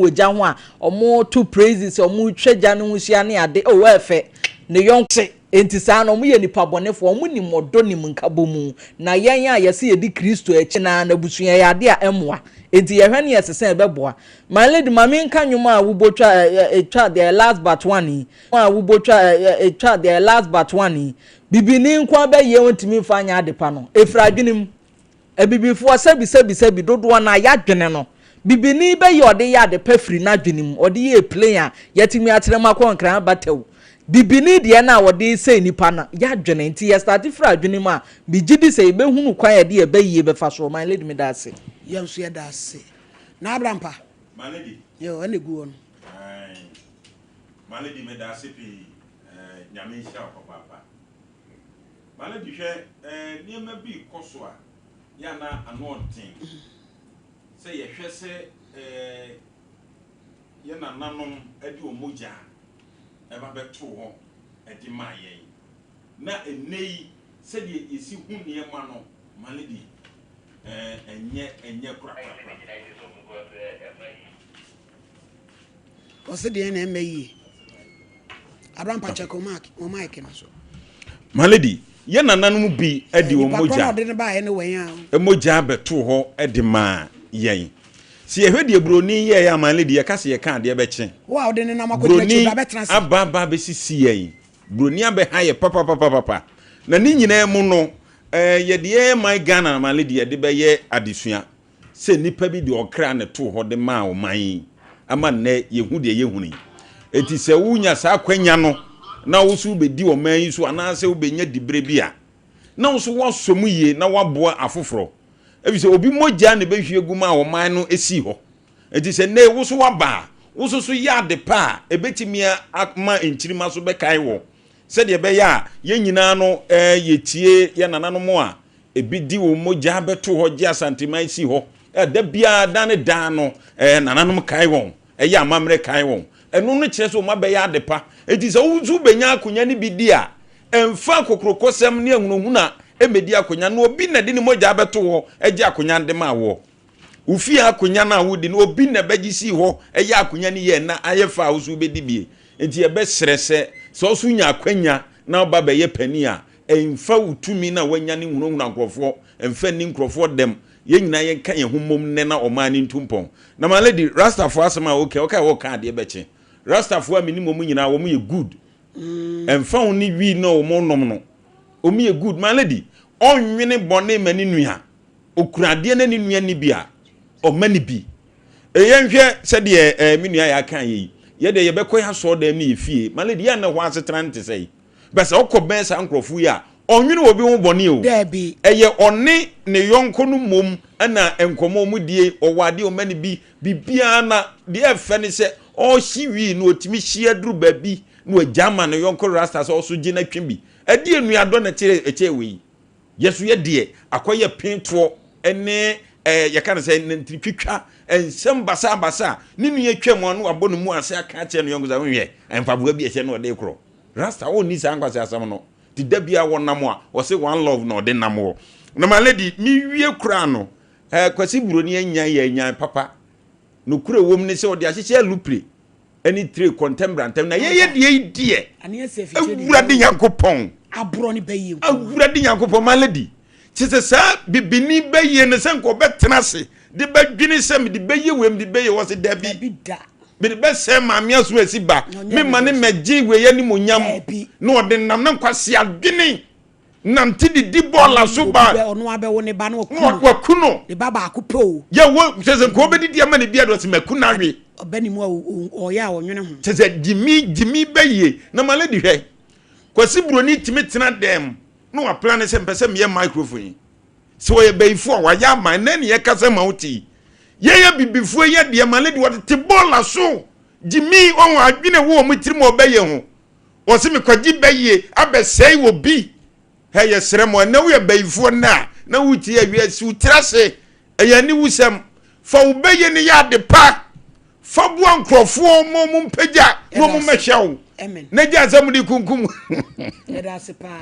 woja ho a omo to praises omo twagya no hia ne ade o efe ne yonse enti saa no omo ye nipa bonefo omo ni modo ni nkabomu na yen a yesi ye di Kristo echi na busua ya ade a emoa enti ye hwane yesese ebeboa my lady mami nka nwuma a wubotwa etwa the last but one a wubotwa etwa the last but one bibini nkwa be ye wontimi fa anya ade pa no efra adwenem ebibifo sabi dodo na ya dwene no bibini be ye ode ya ade pa firi na dwenem ode ye player yetimi atrem akonkran batew bibini de na wode sei nipa na ya dwene nti ya start fra adwenem a bigidi sei be hunu kwan ya de ye be ye be fa so my lady me da se yam so ya da se na abrampa my lady yo ane gu on my lady me da se pi nyame hia papa my lady hwe niema bi koso a ya na anointing say ye hwe se ye na nanom ade omoja eba beto ho edi maye na enei se de esi hu niema no my lady enye kura Ose de na emeyi abrampa check o mic no so my lady ye nananum bi edi omoja de ne ba ye ne wen a emoja beto ho edi ma yen si ehwede broni ye ya my lady ye kase ye kan de be che wa de ne na makoto che ba betra se aba be sisi yen broni abe ha ye papa na ni nyina mu no ye de my Ghana my lady ye de be ye adesua se nipa bi de okra ne to ho de ma o man ama ne ye hu de ye huni eti se wunya sa kwanya no na wo su be di o man yi so ana se wo be nya dibre bi a na wo so wo somu ye na waboa afoforo ebi se obi moja ne be hwie guma o man no esi ho eti se ne wo so waba wo so ya de pa ebetimia ma enchirima so be kai wo se de be ya ye nyina no ye tie ye nanano mo a ebi di wo moja beto ho gya santima si ho da bia da ne da no nananom kai won ya amamre kai won enu no kire so ma be ya de pa eti se wuzu benya akonya ne bi di a emfa kokrokosem ne ehunu na emedi akonya no obi na de ne moja beto ho gya akonya de ma wo ufi akonya na wudi no obi na beji si ho ya akonya ne ye na ayefa wuzu be di bie enti e be srese so so nya akwanya na oba be ye pani a emfa utumi na wanya ne hunu nkrofo emfa ni nkrofo dem ye nyina ye kan ye humom ne na omani ntumpon na my lady rastafo asema okay wo kan de beche rastafo minimum nyina wo mu ye good emfa oni wi na wo nom no o mu ye good my lady onwene bone mani nua okurade na ni nua ni bia o mani bi eyenhwe se de minua ya kan ye de ye bekoya so da mi fie my lady ya na ho asetrante sei bese okọ sa nkrofo ya onwene obi ho bone o debi eye one ne yonko no mom na enkomo mu die owade o mani bi bibia na de efe ne se o hiwi no otimi hia duru babi no ajama ne yonko rasta so so gina twembi ade enuado na kire echewe yesu ye de akoye pinto ene ye kan se ntritwitwa ensem basa ni nua twam no abonu mu ase aka che no yonko za hwe emfaboa bi eche no de kro rasta o ni sa nkwase asam no ti dabia wonam a wo se one love no de nam wo na my lady mi wie kura no kwasi buroni anya papa no kura wom ne se o de ahyeche lupre any three contemporary na ye die ani se fi che awurade yankopon abro ni bayi awurade yankopon my lady chese sa bibini bayi ne se nko betenase de badwini se me de bayi wem de bayi wo se dabi da be be se maame aso asi ba me mane meji we ye ni monyam no de nam na kwase adwini nam ti di bola so ba ono abewo ne ba no kuno de baba akupo ye wo chese nko be di ama ne bia do se makuna hwe obani mu o ya onwene ho chese jimi bayi na male di hwe kwasi buroni timi tena dem no wa plan se mpese me microphone so ye bayifo wa ya man na ne ye kasa mauti ye bibifuo ye de male di wote te bola so jimi on adwene wo mu tirim obaye ho wo se me kwaji bayi abesei wo bi he ye sremo na wo ye bayifo na wuti ya wi si utrase eya ni wusam fa wo baye ne ya de pa fa bo ankrofo mo mpagya no mo mehyew amen na gya asam di kunkum era se pa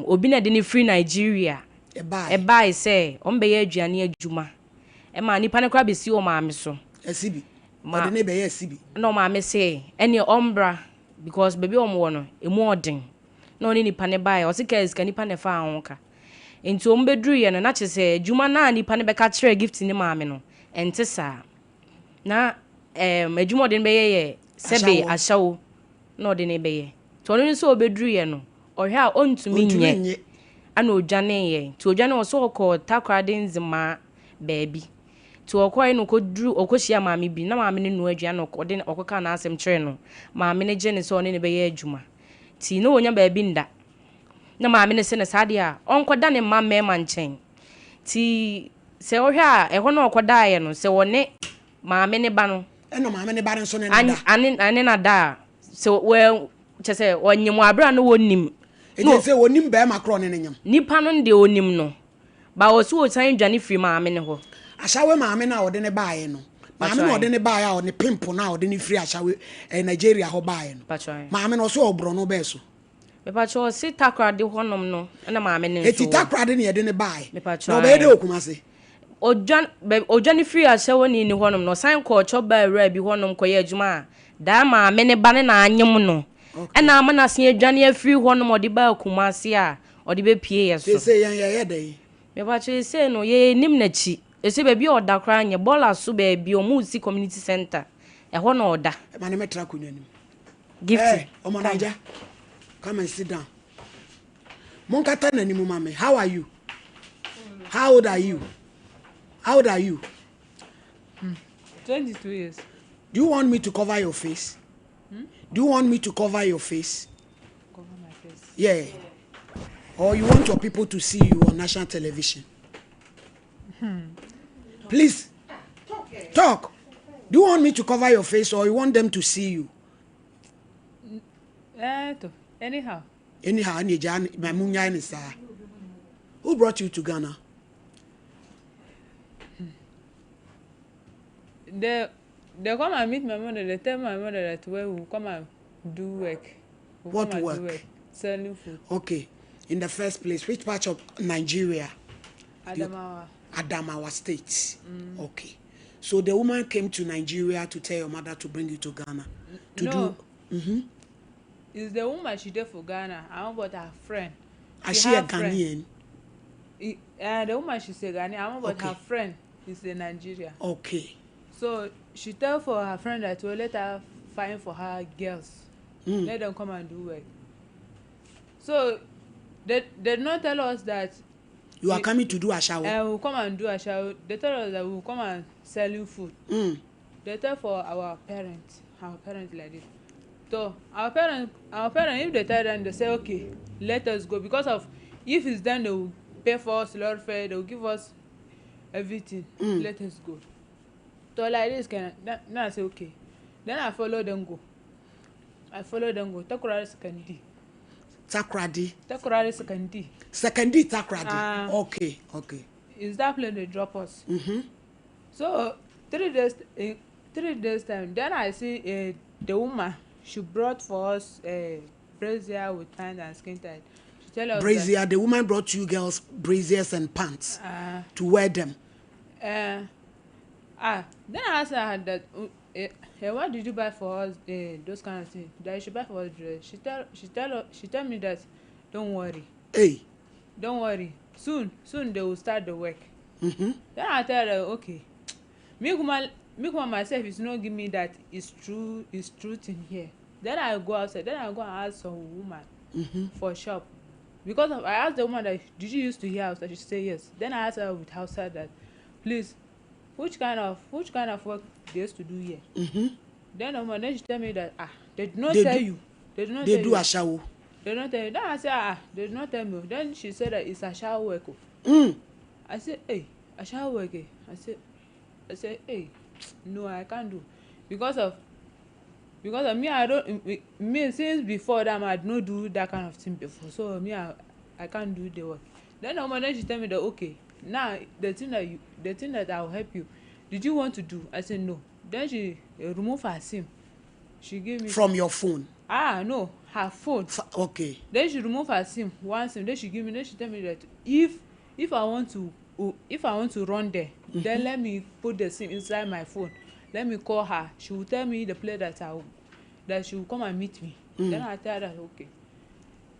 obi na de ne free Nigeria e buy say on be ye aduane adwuma e ma nipa ne kra be si o maame so asibi o de ne be ye asibi no maame say ene ombra because baby omwo no emu odin no ni nipa ne buy o sika iska nipa ne fa anwoka enti o mbeduru ye no na chese adwuma na nipa ne be ka kire gift ni maame no ente sa na adwuma de ne be ye sebe ahyawo no de ne be ye to no so obeduru ye no ohwe a ontumi nye ana odwane ye to odwane wo so ko takrade nzima baby to okoi no koduru okohia maame bi na maame ne no aduane okode okoka na asem kire no maame ne je ne so ne be ye adwuma ti no onya baby nda na maame ne se ne sade a onkoda ne mamme ma nchen ti se ohwe a eho na okoda ye no se wone maame ne ba no eno maame ne ba no so ne na da ane na da se we chese onyim abra no wonim no say wonim be makro ne nyam nipa no de onim no ba wo so otan dwane firi maame ne ho ashawe maame na ode ne baaye no maame na ode ne baaye a ode pimple na ode ne firi ashawe Nigeria ho baaye no maame no so obro no be so me pa cho si takrade honom no na maame ne so eti takrade ne de ne baaye no be de okumase odwane firi ashawe ni honom no san ko cho ba ra bi honom ko ye adwuma da maame ne ba ne na anyem no ena amana se adwane afiri honom ode ba akumase a ode be pie ye so se ye dey me pa cho se no ye nim na chi ese baby oda kra anye bola so baby o mu si community center e ho na oda ma ne metra kunyanim gift omo naija come and sit down monkata na nimu mame how are you how old are you 22 years. Do you want me to cover your face? Do you want me to cover your face? Cover my face. Yeah. Or you want your people to see you on national television? Please. Talk. Do you want me to cover your face or you want them to see you? Anyhow. Who brought you to Ghana? They come and meet my mother. They tell my mother that we will come and do work. What work? Selling food. Okay. In the first place, which part of Nigeria? Adamawa State. Okay. So the woman came to Nigeria to tell your mother to bring you to Ghana. It's the woman she did for Ghana. I want about her friend. Is she a Ghanaian? The woman she said Ghanaian. I want about her friend is in Nigeria. Okay. So she tell for her friend that we'll let her find for her girls. Let them come and do work. So they did not tell us that you are coming to do a shower. We'll come and do a shower. They tell us that we'll come and selling food. They tell for our parents like this. So our parents, if they tell them, they say okay, let us go, because of if it's done, they will pay for us lot fare, they will give us everything. Let us go. So like this then I say okay. Then I follow them go. Takrade Sekandi. Sekandi Takrade. Okay. Is that place they drop us? So 3 days time. Then I see the woman. She brought for us brazier with pants and skin tight. She tell us brazier. The woman brought you girls braziers and pants to wear them. Then I asked her that what did you buy for us? Those kind of things. That you should buy for us dress. She tell me that don't worry. Hey. Don't worry. Soon they will start the work. Then I tell her okay. Me myself is not give me that it's truth in here. Then I go outside. Then I go and ask some woman for shop, because I asked the woman that did you used to hear outside? She say yes. Then I asked her with outside that please, which kind of work they used to do here? Then the woman she tell me that they did not tell you. They did not tell you. They do a shower. They don't tell you. Then I say they did not tell me. Then she said that it's a shower work. I said hey, a shower work. I said hey. No, I can't do because of me. I don't me since before that I don't do that kind of thing before. So me I can't do the work. Then the woman she tell me that okay, now the thing that I will help you. Did you want to do? I said no. Then she remove her SIM. She gave me from your phone. No, her phone. Okay. Then she remove her SIM, one SIM. Then she give me. Then she tell me that if I want to run there, then let me put the SIM inside my phone. Let me call her. She will tell me the place that she will come and meet me. Then I tell her okay.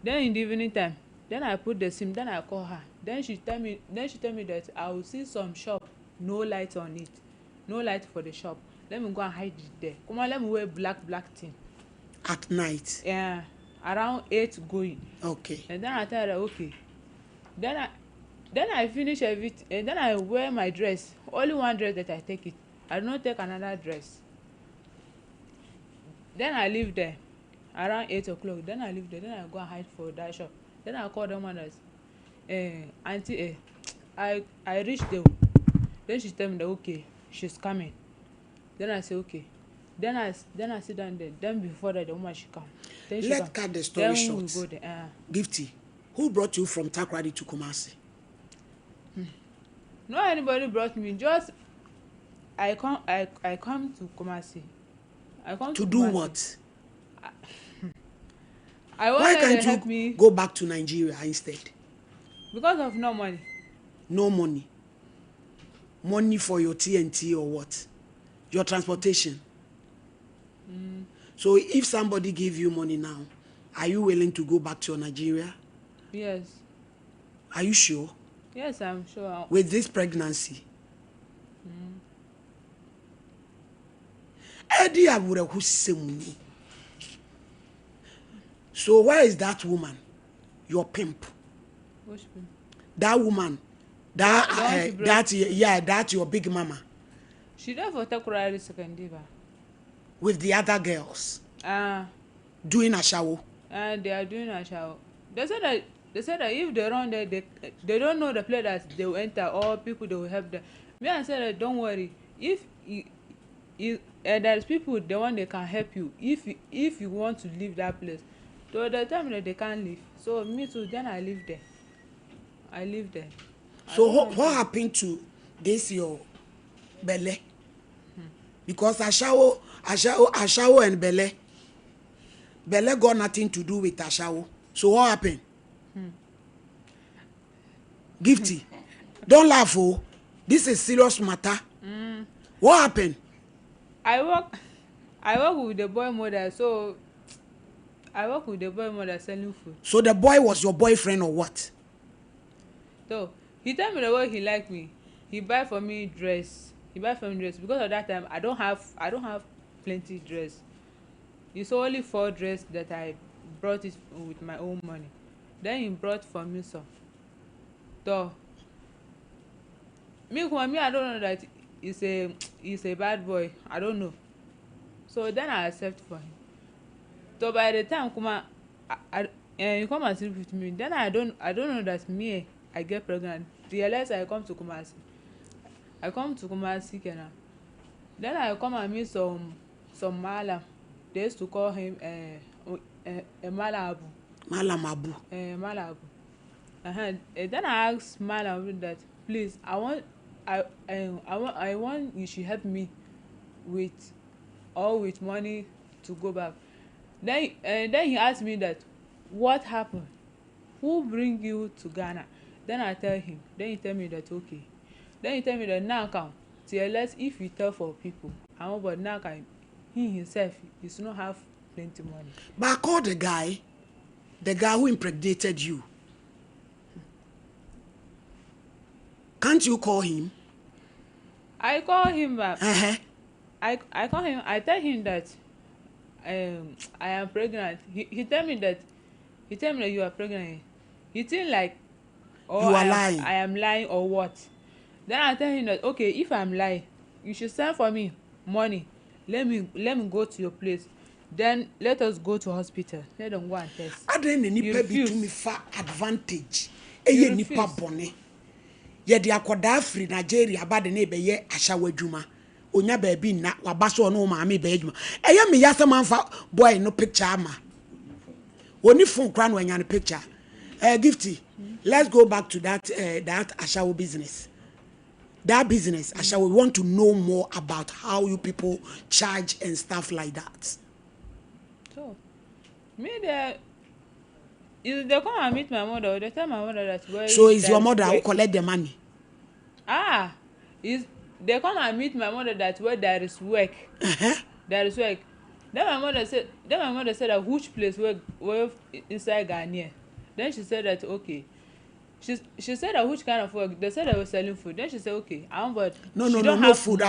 Then in the evening time, then I put the SIM. Then I call her. Then she tell me that I will see some shop, no light on it, no light for the shop. Let me go and hide it there. Come on, let me wear black thing. At night. Yeah, around 8 going. Okay. And then I tell her okay. Then I finish everything, and then I wear my dress. Only one dress that I take it. I do not take another dress. Then I leave there around 8 o'clock. Then I leave there. Then I go and hide for that shop. Then I call them and auntie, I reach there. Then she tell me that okay, she's coming. Then I say okay. Then I sit down there. Then before that, the woman she come. Then she Let's cut the story short. We go there. Gifty, who brought you from Takoradi to Kumasi? No, anybody brought me. Just I come to Kumasi. I come to Kumasi. Do what? Why can't help you me? go back to Nigeria instead? Because of no money. No money. Money for your TNT or what? Your transportation. So if somebody give you money now, are you willing to go back to Nigeria? Yes. Are you sure? Yes, I'm sure. With this pregnancy? So where is that woman? Your pimp. Which pimp? That woman. That's your big mama. She there for Takoradi Secondary. With the other girls. Doing a shower. And they are doing a shower. They said that if they run there, they don't know the place that they will enter or people they will help them. Me I said that don't worry. If there's people the one they can help you if you want to leave that place. So they tell me that they can't leave. So me too. Then I live there. So what happened to this your Bele? Because Ashawo and Bele got nothing to do with Ashawo. So what happened? Gifty, don't laugh, oh. This is serious matter. What happened? I work with the boy mother, so I work with the boy mother selling food. So the boy was your boyfriend or what? So he tell me the way he like me. He buy for me dress. Because of that time I don't have plenty dress. It's only 4 dress that I brought it with my own money. Then he brought for me some. So me I don't know that he's a bad boy. I don't know. So then I accept for him. So by the time you come and sleep with me, then I don't know that me I get pregnant. Realize I come to Kumasi. Kenya. Then I come and meet some Malam. They used to call him Malabu. Malamabu. Malabu. Then I asked Malam that please I want you should help me with money to go back. Then he asked me that what happened? Who bring you to Ghana? Then I tell him. Then he tell me that okay. Then he tell me that now come TLS if you tell for people. But now can he himself is not have plenty money. But I called the guy who impregnated you. Can't you call him? I call him back. I call him. I tell him that I am pregnant. He tell me that you are pregnant. He think like you are lying. I am lying or what? Then I tell him that okay, if I'm lying, you should send for me money. Let me go to your place. Then let us go to hospital. Let them go and test. I didn't need to me far advantage. Eye nipa bone. Ye de akoda free Nigeria ba de na be ye ahyawa adwuma. Onya baabi na wabaso no ma me be adwuma. Eye me yasa manfa boy no picture ama. Oni phone kra no anya no picture. Gifty. Let's go back to that ahyawa business. That business, Asha, we want to know more about how you people charge and stuff like that. So, Me they come and meet my mother. They tell my mother that So is your mother who collect the money? They come and meet my mother that where there is work. There is work. Then my mother said that which place where inside Ghana. Then she said that okay. She said that which kind of work? They said they were selling food. Then she said okay, but no food.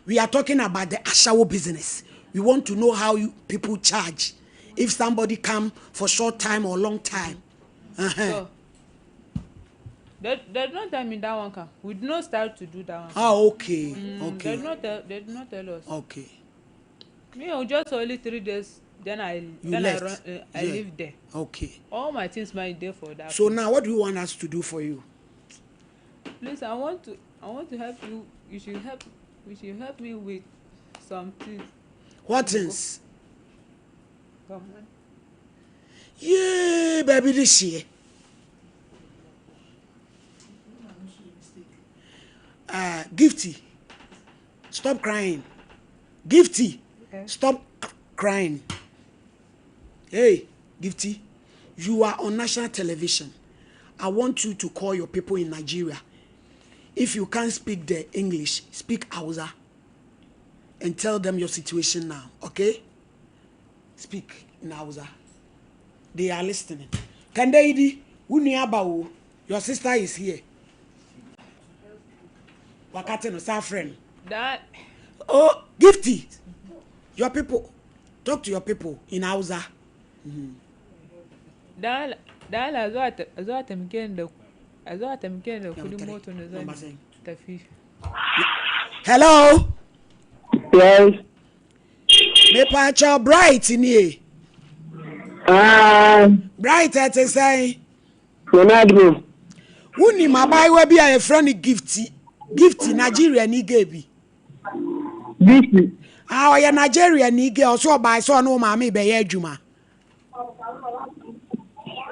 We are talking about the ashawo business. We want to know how people charge. If somebody come for short time or long time. So, they did not tell me that one come. We did not start to do that one. Okay. Okay. They did not tell us. Okay. Me, just only 3 days. Then I lived there. Okay. All my things might there for that. So now, what do you want us to do for you? Please, I want to help you. You should help me with something. What things? Come on. Yeah, baby, this year. Gifty, stop crying. Gifty, Okay. Stop crying. Hey, Gifty, you are on national television. I want you to call your people in Nigeria. If you can't speak the English, speak Hausa and tell them your situation now, okay? Speak in Hausa. They are listening. Kandaidi, Uniabao, your sister is here. Wakate no sa friend. That. Oh, Gifty. Your people. Talk to your people in Hausa. That azo atemkende kudi moto na zani tafi. Hello. Yes. Me pacha Bright in here. Bright at say. Ronaldo. Wuni mabai we be a friend Gifty. Gifty Nigeria ni gebi. Gifty. Ya Nigeria ni ge so by so no ma me be ye adwuma.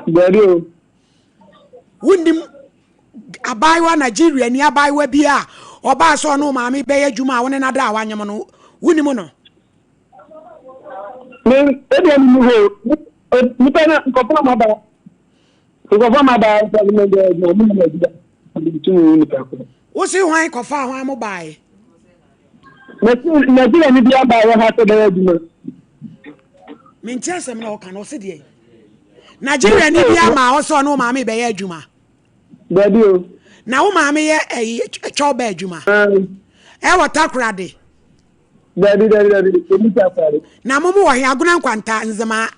Daddy. Wuni abai wa Nigeria ni abai we bi a oba so no ma me be ye adwuma woni na da awanyem no. Wuni mo no. Me e ni ho. Ni pa na ko pa ma ba. Ko fa ma ba so me de na mu na dia. Wo si hwan ko fa hwan mo bae? Nigeria ni bia ba ha to da adwuma. Me ntiasem na o kan o se de. Nigeria ni bia ma o so no ma me be ye adwuma. Daddy o. Na wo ma me ye cho ba adwuma. E wata krade. Daddy. Emi ta fare. Na mo wo hia aguna nkwanta nzema.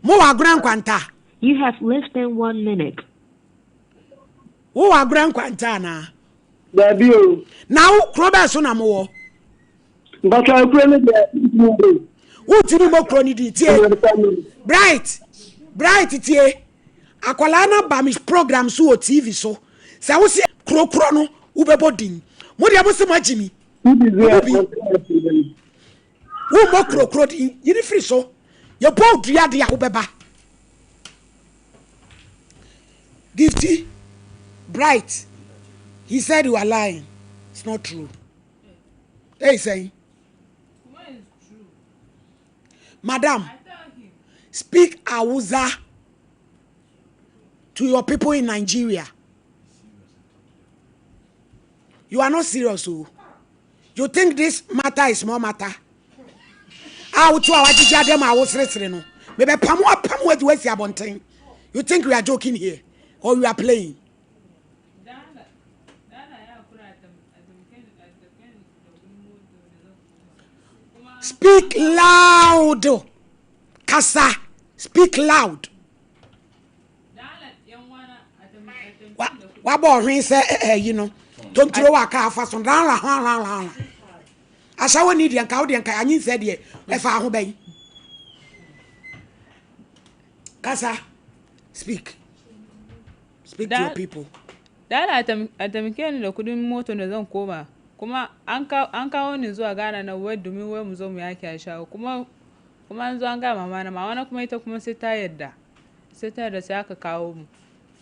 Mo wa aguna nkwanta. You have less than 1 minute. Wo wa aguna nkwanta na. Daddy o. Na wo kroba so na mo wo. But I pray me de. Wo tiri mo kro ni di tie. Bright tie. Akwala na ba mi program so o TV so. Se wo se kro no wo bebo din. Mo de abosi magimi. Wo mo kro din. Yiri free so. Your bow dua de wo beba. Gifty. Bright. He said you are lying. It's not true. Hey, say. What is true? Madam, I tell him. speak Hausa to your people in Nigeria. You are not serious, oh. You think this matter is small matter? How to our jija I was listening. Maybe pamu we see abonten. You think we are joking here or we are playing? Speak loud. Kasa, speak loud. Wabo hwen say you know. Don't throw a car fast on down la. Asa woni di anka wo di anka anyi say de e fa ho ben. Kasa, speak. Speak to your people. That atamkeni da kudin moto da zan koma. Kuma an kawo ni zuwa Ghana na wai domin wai mu zo mu yaki a shago kuma an zo an ga mama na kuma ita kuma sai ta yadda sai aka kawo mu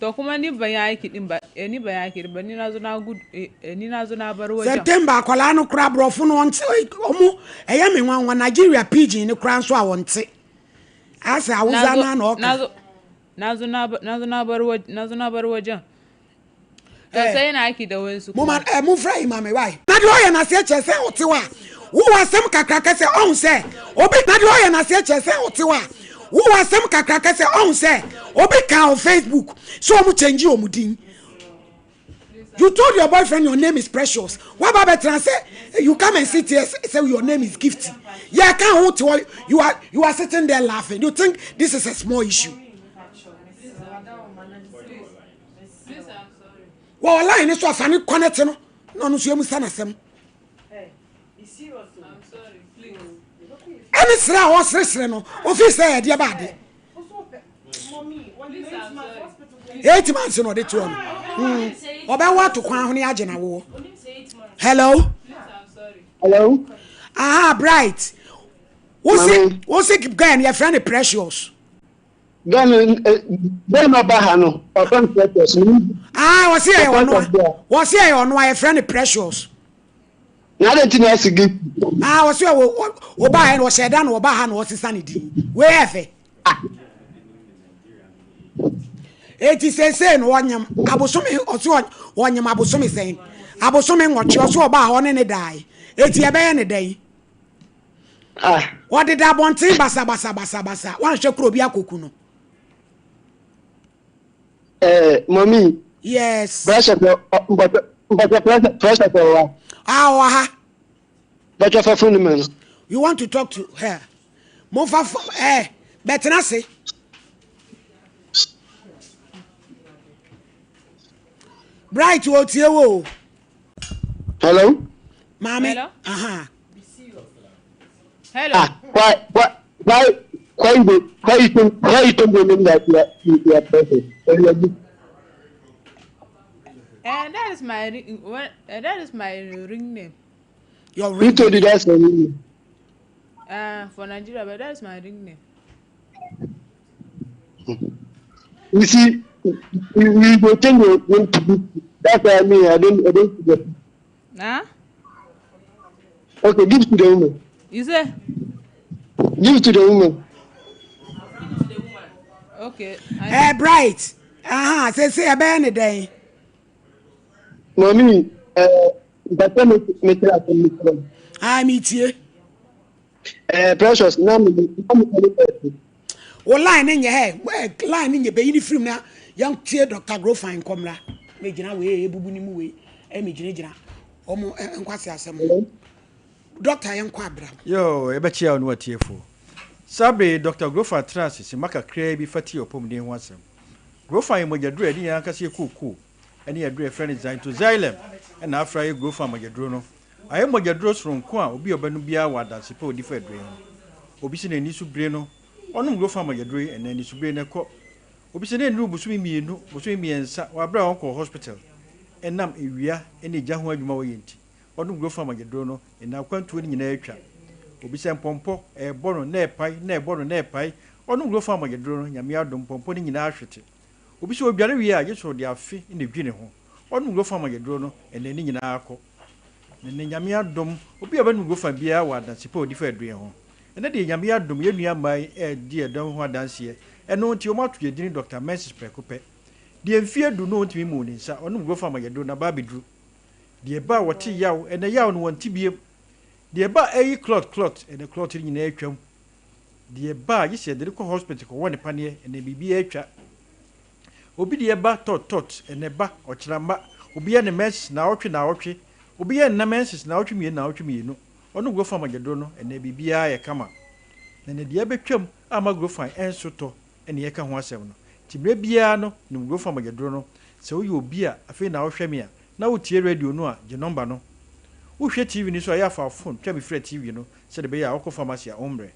to kuma ni ban yaki din ba ni ban yaki ba ni nazo na good ni nazo na bar wajen September akwala no kra brofo no onte omo eya me nwan Nigeria pidgin ni kra nso a wonte asa awuza na oka nazo na bar wajen sai na yaki da wansu kuma mu fra imame why na de oye na se chese otiwa wo wasem kakra kase on se obi na de oye na se chese otiwa wo wasem kakra kase on se obi ka on Facebook so omu change omudin. You told your boyfriend your name is Precious. What about better say you come and sit here say your name is Gifty? Yeah, I can't hold to you are sitting there laughing. You think this is a small issue? Well, line is so funny connect no. No so you sana sem. Hey, you serious? I'm sorry, please. Any sra was resre no. Office say dia bad. Mommy, please, I'm sorry. 8 months no dey to am. Oba wa to kwan ho ne age na wo. Hello? Please, I'm sorry. Hello? Ah, Bright. What's it guy your friend Precious? Then Obaa no. Precious. Ah, was here on your friend Precious. Na dey tin as give. Ah, was here Obaa no said dan Obaa no was sanity. Where fe? Eti say no wanyam abosome oso wanyam abosome sen abosome nwoche oso Obaa ho ne dai eti ebe ye ne dai what did that bontin basa wan hwe kro bi akoku no Mommy yes pressure ah but your phone man you want to talk to her mo fa betena say Bright wo tie wo. Hello? Mami. Hello? Aha. Hello. Why you don't mean that you are perfect? And that is my ring name. Your Who ring. told you that's your name? For Nigeria, but that is my ring name. You see, we go change your name to be. That's what I mean. I don't forget. Huh? Okay, give it to the woman. You say? Give it to the woman. Okay. Bright. Aha, say ebe ne day. Mommy, but tell me tell us. Ah, me tie. Precious, now me. O line in your hair. Line in your be uniform na young tie Dr. Grofine komra. Me gina we ebubu ni mu we. Me gina. Omo enkwase asem. Doctor yankwa abra. Yo, ebechia onu atiefo. Sabe Dr. Grofa Transis maka kra bi fati opom den ho asem. Grofa ye mogyaduro edi yan kase kuku. Ene yaduro friend design to xylem. Na afra ye Grofa mogyaduro no. Aye mogyaduro soronko a obi obanu bia wada sepa odi fa adure no. Obi se na ni su bre no. Onum Grofa mogyaduro ene ni su bre ne ko. Obi se na nru busumi mienu, busumi miensa wa bra onko hospital. Enam ewia ene gya ho adwuma wo yenti. Onum Grofa mogyaduro no ena kwantuo ni nyina atwa. Obi se mpompo ebono na epai na ebono na epai onu Grofa mogyaduro no nyame adom mpompo ni nyina ahwete obi se obiare wi a yeso de afi ne dwene ho onu Grofa mogyaduro no ene ni nyina akọ ne nyame adom obi abanu Grofa bia wa adanse pa odi fa adue ho ene de nyame adom ye nua mai di edom ho adanse eno nti o matu yedini Dr. Mensis Prekope de mfie du no ntimi mu ni nsa onu Grofa mogyaduro na ba bedru de ba wote yaw ene yaw no wonti biem de ba ayi clot and the clot in na atwam de ba yi se de ko hospital ko woni pane and bibi atwa obi de ba tot and ba ochiramba obi ya ne mess na otwe obi ya na menses na otwe mienu onu Grofa mogyaduro no and bibi ya kama na ne de betwam ama Grofa enso to and ye ka ho asem no timre bia no ne Grofa mogyaduro no se wo obi a afi na ohwe me a na wo tie radio no a je number no Uhwe TV ni so ya fa phone twa me free TV no se de be ya okọ pharmacy a ombre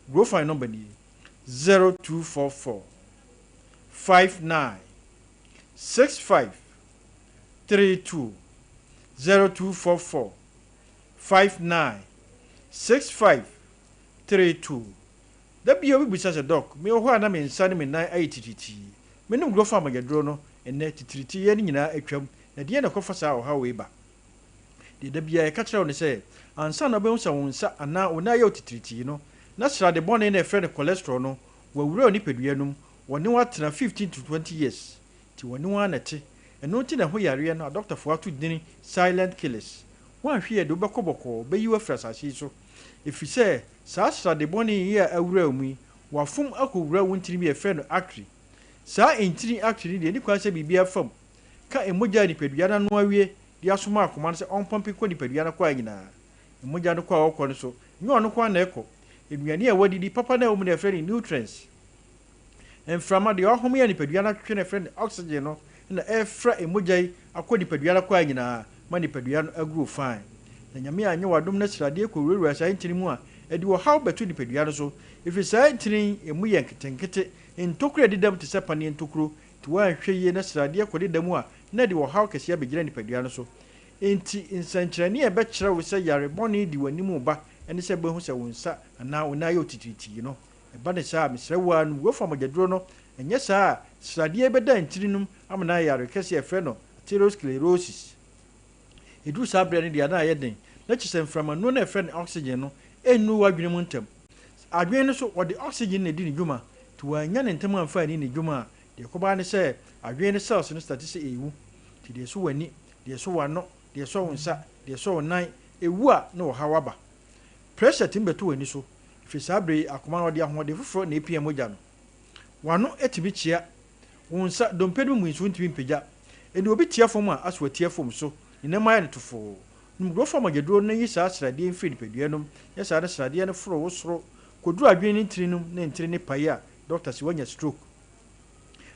Grofa number ni 0244 59 65 32 0244 59 65 32 da bi obi bisa se doc me ho ana me nsa ne me nan ayitititi menim grow farm yedro no enne titiriti ye nyina atwam na de na kofa saa oha we ba de da bia e ka kire wo ne se ansa na be sa wonsa ana ona ye titiriti no na sra de bone na efre ne cholesterol no wawura oni pedua num woni watena 15 to 20 years ti woni wa na te eno ti na ho yare no doctor fo atu dini silent killers wan hwe de obekoboko be yiwa frasase so efi se saa sra de bone ye awura mu wafum akowura wontiri bi efre no acri saa entiri acri de ni kwa se bibia fam ka emoja ni pedua na no awie de asoma akoma no se onpompe ko ni pedua na kwa nyina emoja no kwa okọ no so nyo no kwa na ekọ eduane a wadidi papa na omu na efre ni nutrients enframa de ohom ya ni pedua na twene efre ni oxygen no na efra emoja yi akọ ni pedua na kwa nyina ma ni pedua no agro fine na nyame anye wadom na srade ko wurwura saa entiri mu a edi wo haw betu ni pedua no so ifi saa entiri emu ye nketenkete ntokura didam te sepane ntokuro ti wa hwe ye na srade ko didam a na di wo haw kese abegira ni pedua no so enti nsankyerane e be kyerɛ wo sɛ yare bɔne di wanimu ba ɛne sɛ behu sɛ wonsa ana ona yɛ otititi no e ba ne saa mesrɛ wo anu wo fam gadro no ɛnyɛ saa srade be da ntirinum amana yare kese efrɛ no atherosclerosis edu saa bre ne dia na ayɛ den na kyesɛ mframa no na efrɛ no oxygen no enu wadwene mu ntam adwene no so wɔde oxygen na di ne dwuma to wanya ne ntam amfa ni ne dwuma de koba ne sɛ adwene cells no start sɛ ewu ti de so wani de so wano de so wonsa de so wonan ewu a na wo hawaba pressure timbeto wani so fi sabre akoma no de ahode foforo na epia mogya no wano etibi chia wonsa dompedu mu nsu ntimi mpegya eni obi tia fom a aso tia fom so ina ma ya tofo numgo fom agedro na yi saa srade mfi ni peduanum ya saa na srade na foro wo soro koduru adwen ni ntirinum na ntiri ni paye a doctor si wanya stroke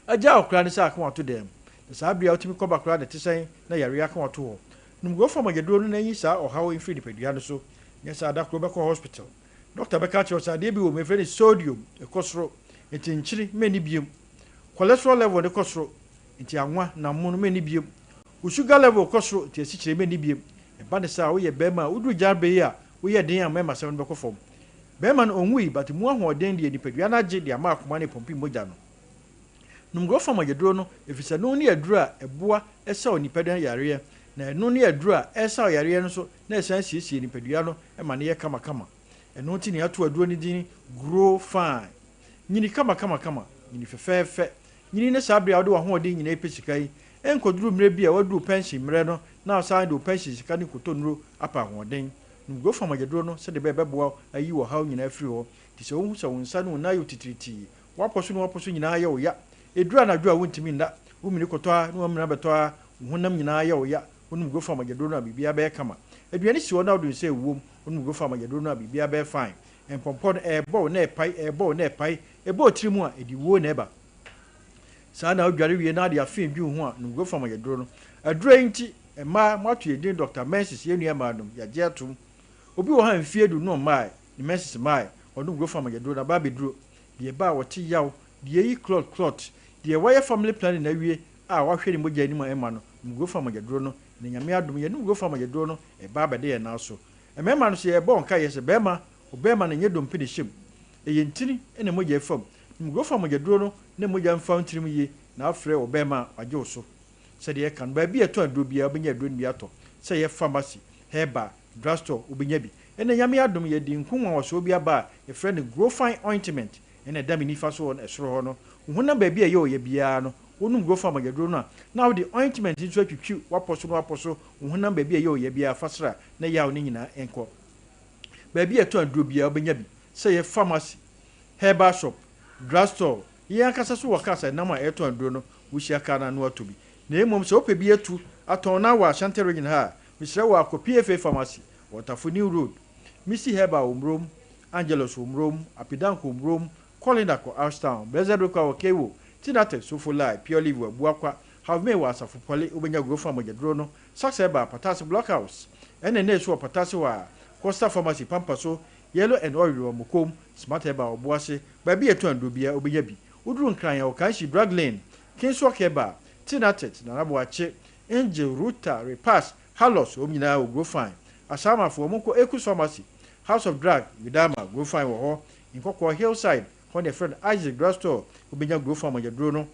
aja okra ni saa akoma to dem saa bia otimi koba kra de tisen na yare aka wato ho numgo fom agedro na yi saa ohawo mfi ni peduanu so ya saa da kro be ko hospital doctor be ka che saa de bi wo me fre ni sodium e kosoro etinchiri meni biem cholesterol level de kosoro enti anwa na mu no meni biem wo sugar level kosoro ti asichire meni biem e ba ne saa wo ye bema udu jarbe yi a wo ye den amema se no be ko fom bema no onwi but mu ahoden de nipadua na gye de ama akoma ne pompi mogya no numgo fam agedro no efisa no ne aduru a eboa esa onipadua yare na eno ne aduru a esa yare no so na esan siesie nipadua no e ma ne ye kama kama eno ti ne ato aduro ne din grow fine nyini kama nyini fefefe nyini ne sabre a wo de wo ho de nyina epesikai enkoduru mre bi a wadu pension mre no na asan de pension sika ne kotonuro apa hoden numgo fam agedro no se de beboa ayi wo haw nyina afiri ho ti se wo hu se wo nsa no na yo titiriti waposo nyina aye wo ya edura na dua wontimi nda wo mini kotoa no amina betoa honam nyina aye wo ya wonum go fam agedro no bibia be kama aduane si wo na wo se wom wonum go fam agedro no bibia be fine empopon ebo na epai ebo tirimu a edi wo na eba saa na odware wie na de afin dwu ho a num go fam agedro no adura nti ema matu edin Dr. Mensis yenu amadum ya je atum obi wo ha mfie du no mai ni Mensis mai onum go fam agedro na ba beduro de ba wo ti yaw de yi clot de why family planning na wie a wa hwere mogya ni ma ema no num go fam agedro no ne nyame adum ye num go fam agedro no e ba bede ye na so emema no se e bon ka ye se bema obema na nye dompe de hyem eye ntini ene mogya fam num go fam agedro no ne mogya mfa ntirim ye na afre obema agye so se de kan ba bi eto aduro bia obenya aduro bi ato se ye pharmacy herba drugstore obenya bi ene nyame adum ye di nkunwa wo so bi aba e friend grow fine ointment ene dami nifa so on esoro ho no hunna ba bi ye o ye bia no wonum grow fine agedro no na wo di ointment nso atwitwi waposo hunna ba bi ye o ye bia fasra na yaw ne nyina enko ba bi eto aduro bia obenya bi se ye pharmacy herba shop drugstore ye akasa so wakasa na ma eto aduro no wo hia kana no atobi na emom se ope bi etu aton na wa Ashanti region ha misre wa ko PFA pharmacy Waterford New Road Missy Herba Omrom Angelos Omrom Apidanko Omrom Colinda ko Ashtown Bezedo ko Kewo Tinate Sofolai Pure Live wa Buakwa have me wa Asafo Pole obenya go fam agedro no Success Herba Patas Blockhouse ene so Patas wa Costa Pharmacy Pampaso Yellow and Oil wa Mokom Smart Herba Obuase ba bi etu ando bia obenya bi uduru nkran ya Okanshi Drug Lane Kinswa Herba Tinatet na Raboache Angel Ruta Repass Halos omnyina o go fine asama fo mo ko Eku Pharmacy House of Drug Widama go fine wo ho Nkoko Hillside on the friend Isaac Drugstore obenya go fine agedro no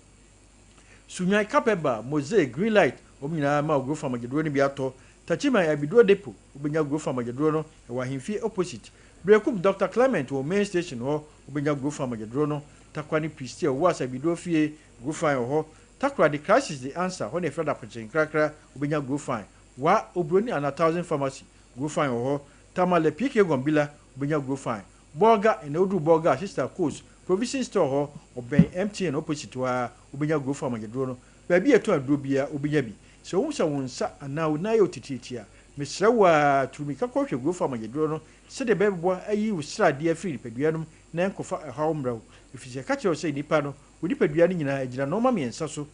Sunyai Kapeba, Mosaic, Greenlight, Omina Ma go from Magadroni Biato, Tachima Abidro Depot, Ubenya go from Magadrono, and Wahimfi opposite. Breakup Dr. Clement or main station or Ubenya go from Magadrono, Takwani Pistia was Abidro Fie, go fine or Takra the crisis the answer when a friend approaching cracker, Ubenya go fine. Wa Obroni and 1,000 pharmacy, go fine or Tamale Pike Gombila, Ubenya go fine. Borga and Odu Borga, sister coast, provision store or Ben empty and opposite to Ubenya go from Magadrono. Baby a 2 Drubia, Ubiyabi. So won't sa and now Nayo Titia. Miss Rawa to make a coach go from Magadrono, said the baby boy, a you start dear free Pedianum, Nanko for a home brow. If it's a catcher say Nipano, would you Pediani in a Giranoma and Sasso?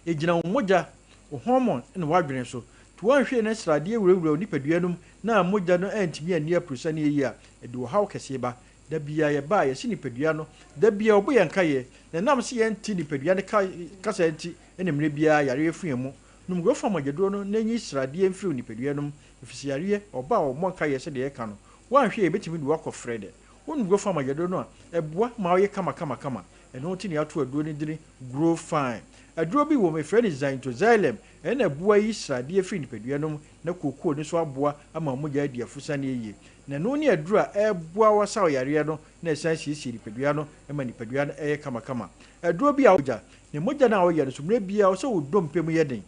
A Giran Moja or hormone and wild so. To one share next idea will Nipedianum, now Moja no end to me a near Prusani year, and do how Caseba. There be a buy a Sinipediano, there be a boy and Kaye, the Namsi and Tinipediana Cassenti, and a Mribia, Yari Friamo. Num go from Magadrono, Nanny Sradi and Flu Nipedianum, if it's Yaria or Bow or Monkaya said the Ecano. One share between walk of Fred. Wouldn't go from Magadrono, a boy Maria Kama, and not in out to a dwelling grow fine. A droby woman friend is dying to Xylem, and a boy is Sradi Free Nipedianum, no cocoa, no swab bois, among Moja dear Fusani. Nanoni a draw a boa sao yariano, ne sensi si Pediano, and Manipedian air Kama. A droby ouja, ne Moja now yard, so maybe also don't pay me yedding.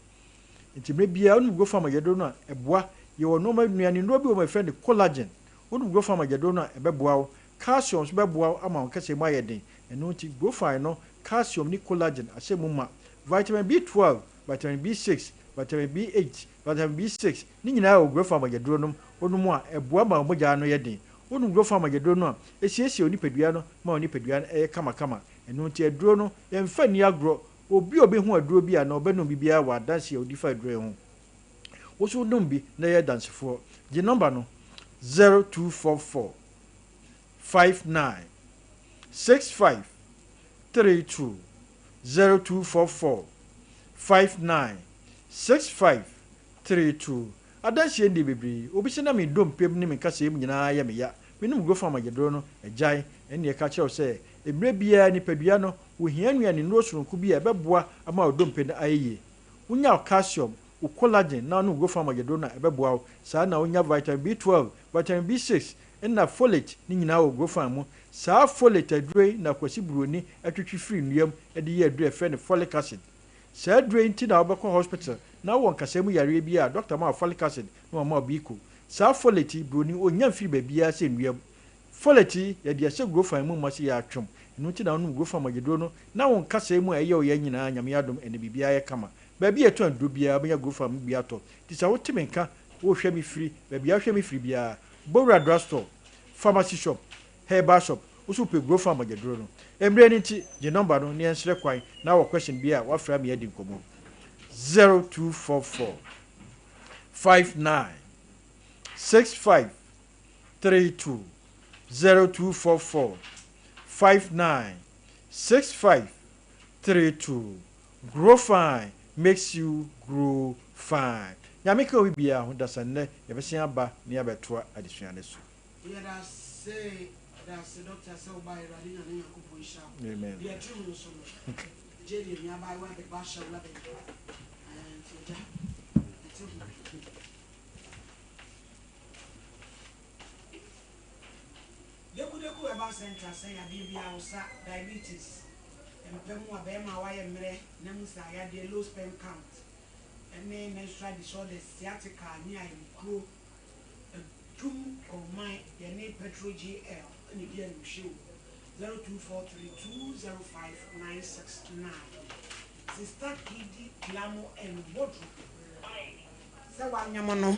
It may be I won't go from a Yadona, a bois, you will know my my friend collagen. Wouldn't go from a Yadona, a bebow, calcium's bebow among Casimaya, and not go find no calcium ni collagen, a semuma, vitamin B12, vitamin B6, vitamin B8, vitamin B6, Nina will go from a Yadronum, or no more, a boama mojano yadin. Wouldn't go from a Yadona, a CSO Nipediano, Monipedian, a Kama, and not a drono, and Fanny agro. Obi obi hu aduro na obenu bibia wa dance o difa aduro hu wo so dum bi na ye dance for the number no 0244 59 65 32 0244 59 65 32 adanse ndi bibiri obi se na me dom pem ni me kasa em nyina ya me ya me num go fam agedro no agyan ene ye ka che o se ebre bia ni padua no wo hia nuane no sonku bia beboa ama odom pe na ayeye wonya calcium o collagen na no go fam agedro na beboa sa na wonya vitamin B12 vitamin B6 na folate ni nyina wo go fam mu sa folate adre na kwasi broni atwitwi free nuam de ye adre fe ne folic acid sa adre nti na obekọ hospital na won kasemu yare bia doctor ma folic acid no ma biko sa folate broni onya free ba bia se nuam folate ye de ase go fam mu ma se ya atwom nuti na no go fam agedro no na won kasemu eye o ye nyina nyame adom ene bibia ye kama ba bia to andro bia ba go fam bia to ti sa wote menka wo hwe mi free ba bia hwe mi free bia Bora drugstore, pharmacy shop, herbal shop, also pe grow farm agedro no. Emre ni ti je number no ni ensre kwan na wo question bia wa fra me yedi nkomo. 0244 59 65 32 0244 59 65 32 grow fine makes you grow fine. Yamika we bia ho dasane ye besia aba ne abetoa adesuane so. That's Dr. Obaa Yaa Serwaah na yakupo isha. Amen. Dia tunu so. Jerry ni aba wa be basha la be. Deku eba central say ya bibia usa diabetes. Empemu abema wa ye mre na musa ya de low sperm count. Any menstrual disorders, sciatica, near grow a tomb of mine, your name Petro GL, and again, show 0243205969. Sister Kidi, Glamour, and Wardrobe. Sawanyamono.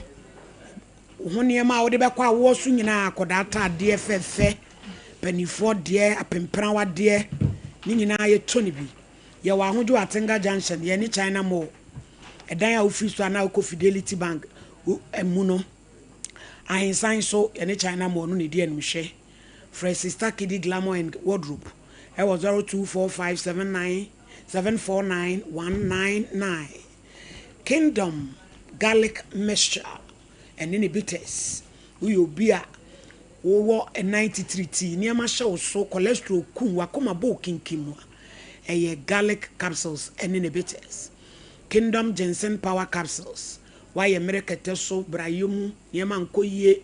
Honeyama, whatever qua was swinging a codata, dear Fefe, Penny Ford, dear, a Pemprawa, dear, Nina, ye Tony B. Yawahudu Atenga Junction, Yenny China Mo. Edaya office to na ko Fidelity Bank emuno ahin sign so ene China mo no ne die enum hwe for Sister Kidi Glamour and Wardrobe e was 024579749199 Kingdom garlic mixture and any bitters we obi a wo 93 t ni ama hye so cholesterol kun wa koma bo kinkimu garlic capsules and in bitters. Kingdom ginseng power capsules. Why America so brayum yeman koye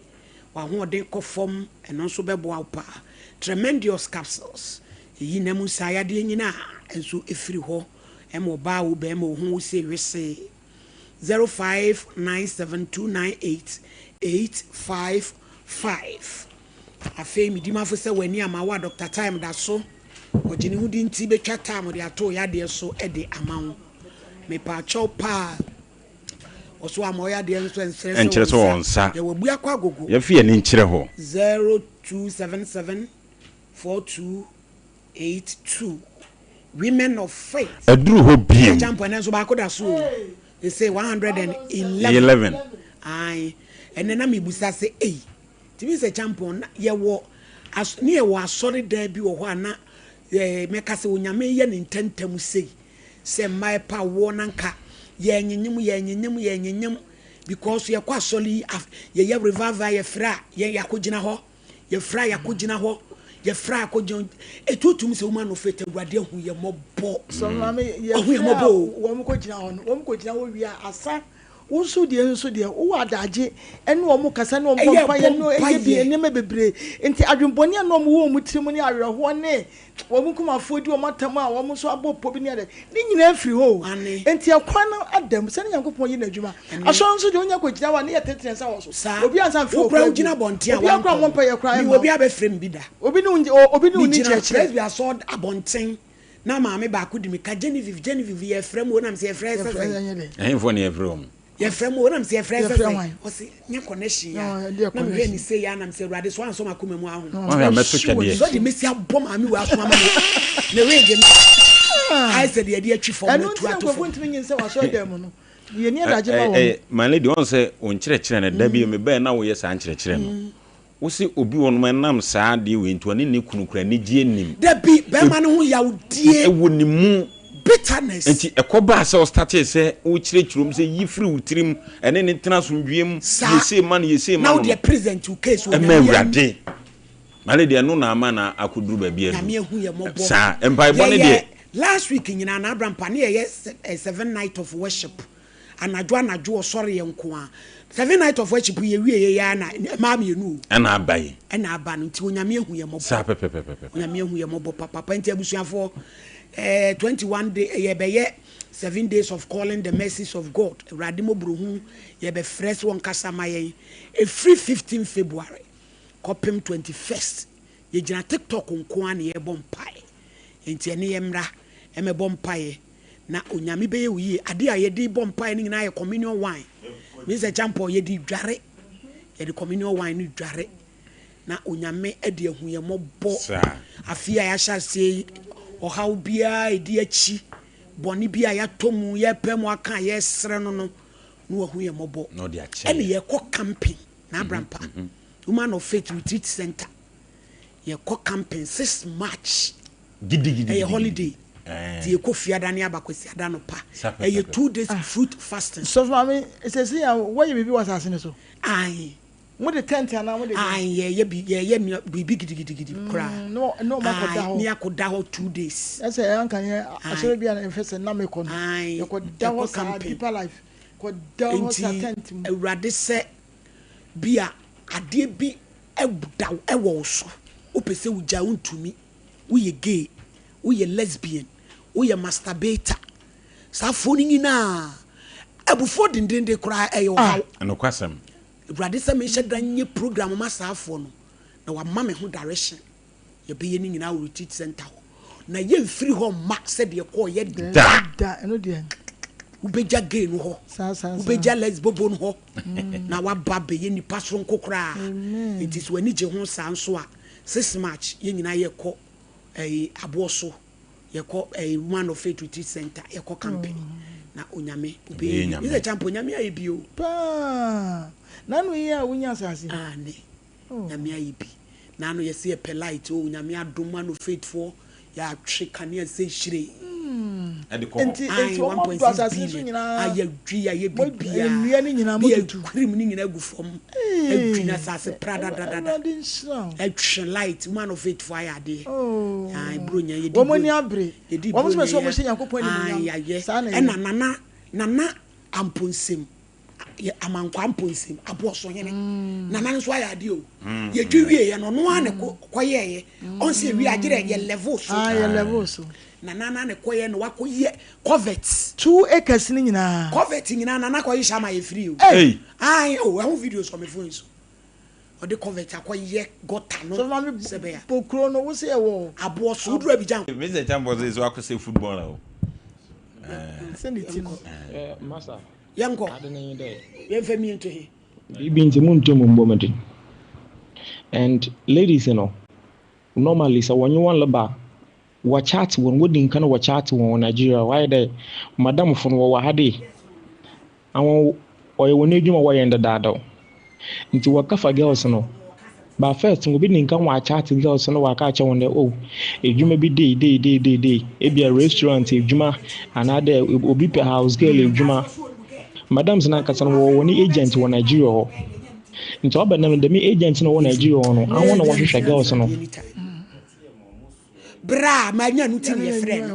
wa ho de kofom eno so bebo pa. Tremendous capsules. Yi namu saya de nyina enso efiri ho emo ba wo be mo ho se wese 0597298855. Afei midima fo se wani amawa Dr. Time da so ojini hudi nti betwa time de ato ya de so e de amawo me pa cho pa oso amoya de nso enkyere so onsa ye wabu akwa gogo ye fie ni nkyere ho 02774282 women of faith aduru ho biem champo na so ba koda so they say 111 ai enena me busa say eh tibi say champo ye wo ni ye wo asori da bi wo ho ana meka se onyame ye ne ntentam sei se mai pa wo nanka ye nyenyem because ye kwa soli ye revival ye fra ye yakogina ho ye fra yakogina ho ye fra akogina etutum se woman no fete awurade hu ye mobo so mama ye hu ye mobo wo mo kogina ho wo mo kogina wo wi asa unso de wo adaje ene wo mo kasa ne wo bompa ye no eye bi enema bebre enti adwemboni na wo wo mutirim ne awerho ne wo mo kuma fodi wo matam a wo mo so abopo bi ne de ni nyina afiri ho enti akwa na adam se ne yankopon yi na adwuma aso nso de onya kogina wa ne ye tetere sa wo so obi ansa firi okra ugina bontia wa okra mo pa ye kra mi obi abefrem bi da obi ni church bi aso abonten na maame ba ko di mi ka Genevieve ye frem wo na me se ye frem ehfo ne ye frem ye frem wo na me se ye frem o se nya connection ya na me ni say ya na me se urade so anso makoma mu ahu o ya meto twede so di mesi abom ami wo aso ama ne rege I said ye dey atwi form to ato fo ntimi nyin se wa so dem no ye ni adaje ba wo my lady on say on kyerɛkyerɛ na da bi me ba na wo ye sa kyerɛkyerɛ no wo se obi won nam saa de we nto ne kunukura ne gie nim da bi be ma ne ho yawdie ewo ni mu bitterness enti ekoba se o start se wo kyerɛkyerɛm se yifiri wutirim ene ne tena somdwiem yese man now the present you case wo na urade male de no na ama na akuduru ba bia na me hu ye mobo sa empai bone de last week nyina na Abraham pa ne ye 7 night of worship anadwo sorry yenko a 7 night of worship ye wie ye na ma me nu ana abaye ana aba no nti onyame hu ye mobo sa pepe onyame hu ye mobo papa nti abusuafo 21 day ye be ye 7 days of calling the mercies of God radimo bruhu ye be fresh one kasama ye a free 15 February kopim 21st ye gina TikTok nko an ye bompae enti ene ye mra eme bompae na onyame be ye wi ade a ye di bompae ni na ye communion wine mi se champo ye di dware ye di communion wine ni dware na onyame ade ahu ye mobo afia ya sha sei ohaw bia edi achi boni bia ya tomu ye pem aka ye sere no no no ahu ye mobo no de achi ene ye ko camping na Abrampa woman of faith retreat center ye ko camping 6 March gidi a holiday die ko fiada ne abakwasi ada no pa ye 2 days fruit fasting so mama say say why you be was asking so ai mo de tent ana mo de ai ye bibi gidi kra no makoda ho ni akoda ho 2 days say anka ye asore bia na fese na me ko ye ko da ho camping people life ko da ho tent awurade se bia ade bi ebuda ewo so opese uja untumi uye gay uye lesbian uye masturbator safoni nyina ebufo dindinde kra eyo hawo anokwasem awurade se me hyedanye program ma safo no na wa mama ho direction ye be ye ni nyina retreat center ho na ye mfiri ho ma se de ko ye da eno de ubeja gay no ho ubeja lesbobo no ho na wa babe ye nipa so nkokra it is when je ho sa nso a 6 March ye nyina ye ko aboso ye ko woman of faith retreat center ye ko camping na onyame ube ye champo onyame aye bio pa nanu ye a wonya asase ne nyame aye bi nanu ye se polite o onyame adom man of faith for ya twe kane se hire enti 1.6 billion aye dwi aye bibia nnua ni nyina mo tutu krim ni nyina gu fom Edwina sase prada da. Edwin light man of it fire dey. Oh. Ai bronya yedi. Womani abre. Womo so mo se Yakopon ni nyam. Nana amponsem. Amankwa amponsem abo so hene. Nana nso ayade o. Ye dwi ye no no ane koye. On se wi agire ye level so. Ye level so. Nana ne koye no wakoye covet 2 acres ni nyina. Covet nyina nana koye shama ye free o. Hey. Ai o I have videos on my phone so. O de covet akoye gota no. So mama pokro no wo se e wo. Abo so dura bi jan. Mr. Chambo says so akose football now. Send it in. Master. Yanko. Yemfe mi ento he. Bibi nti mu nto mu mbomede. And ladies, you know, normally so when you want leba wa chat won wodi nkan wa chat won Nigeria why the madam fon wa hade awon oye won edwuma wa yenda dada nti wa kafa girls no ba first ngo bi nkan wa chat girls no wa ka che won oh edwuma bi dey e bi a restaurant edwuma another obi per house girl edwuma madams na kasa no won agent wa Nigeria ho nti oba na dem agent no wa Nigeria ho no awon na wa hwehwe girls no bra manya nuti ne friend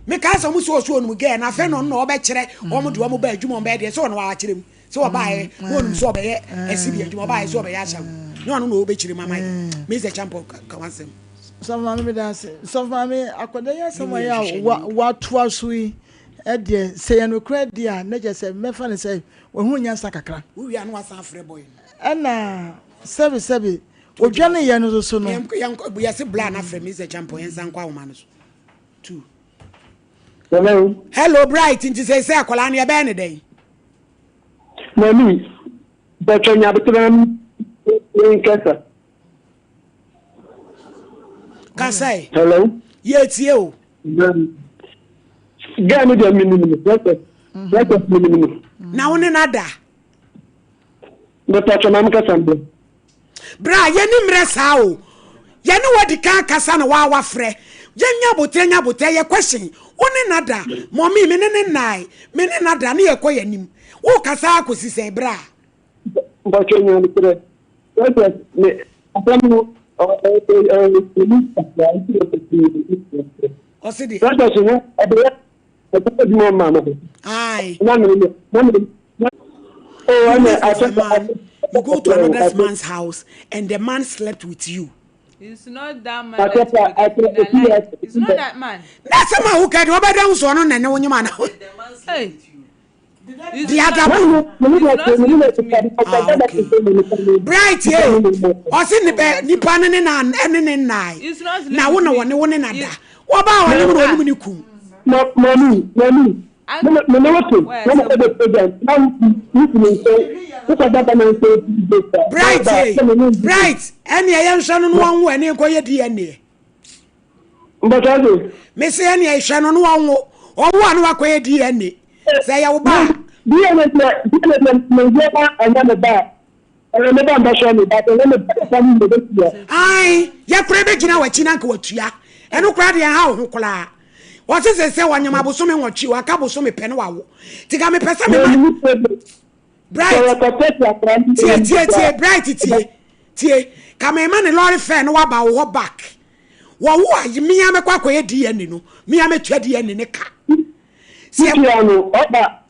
me ka so muso so onu ge na fe no no obe kire omo de omo ba adwuma be de so no wa kire mu so oba ye wonu so obe ye asibi adwuma oba ye so obe ye asha no no obe kire mama me se champo ka wansem so mama me da se so mama akoda ya sama ya wa to asui e de se ye no kra dia na je se me fa ne se wo hu nya sa kakra wo wi anu asan frɛ boy ana sebi Ojane ye no so no. Yanko ya se bla na frɛ me se champo yen san kwa wo ma no so. 2. Hello bright nti say akola na ye be ne den. Mami, but when you betran in kasa. Kasai. Hello. Ye tie o. Ga me de minimum. Let minimum. Na woni nada. But I'm kasa. Bra ye ni mre sa o ye ni wodi kan kasa na wa frɛ ye nya botre ye question woni nada mommy me ne nai me ne nada na ye koye nim wo kasa akosi se bra but you know the me asamu o se di that is no ebe mo mama ai you go to another man's house and the man slept with you. It's not that man. It's not that man. That's a man who can over down so on and no man. Hey. The other one. Bright, yeah. Or seen the bed, Nippon and nine. It's not now one another. What about you? Mommy. Bright, any young son on one when you go your DNA. But I do. Miss any I shall on one or one walk away DNA. Say, I will buy. Aye, ya crebe jina wa china ko tua. Eno kra de ha ho kola. What is say wanyama boso me nwochi wa ka boso me pene wa wo. Tika me pesa me Bright. Tie bright tie. Ka me ma ne lorry fare no wa ba wo back. Wo wo a mi ya me kwa koye DNA no. Mi ya me tua DNA ne ka. Si no oba.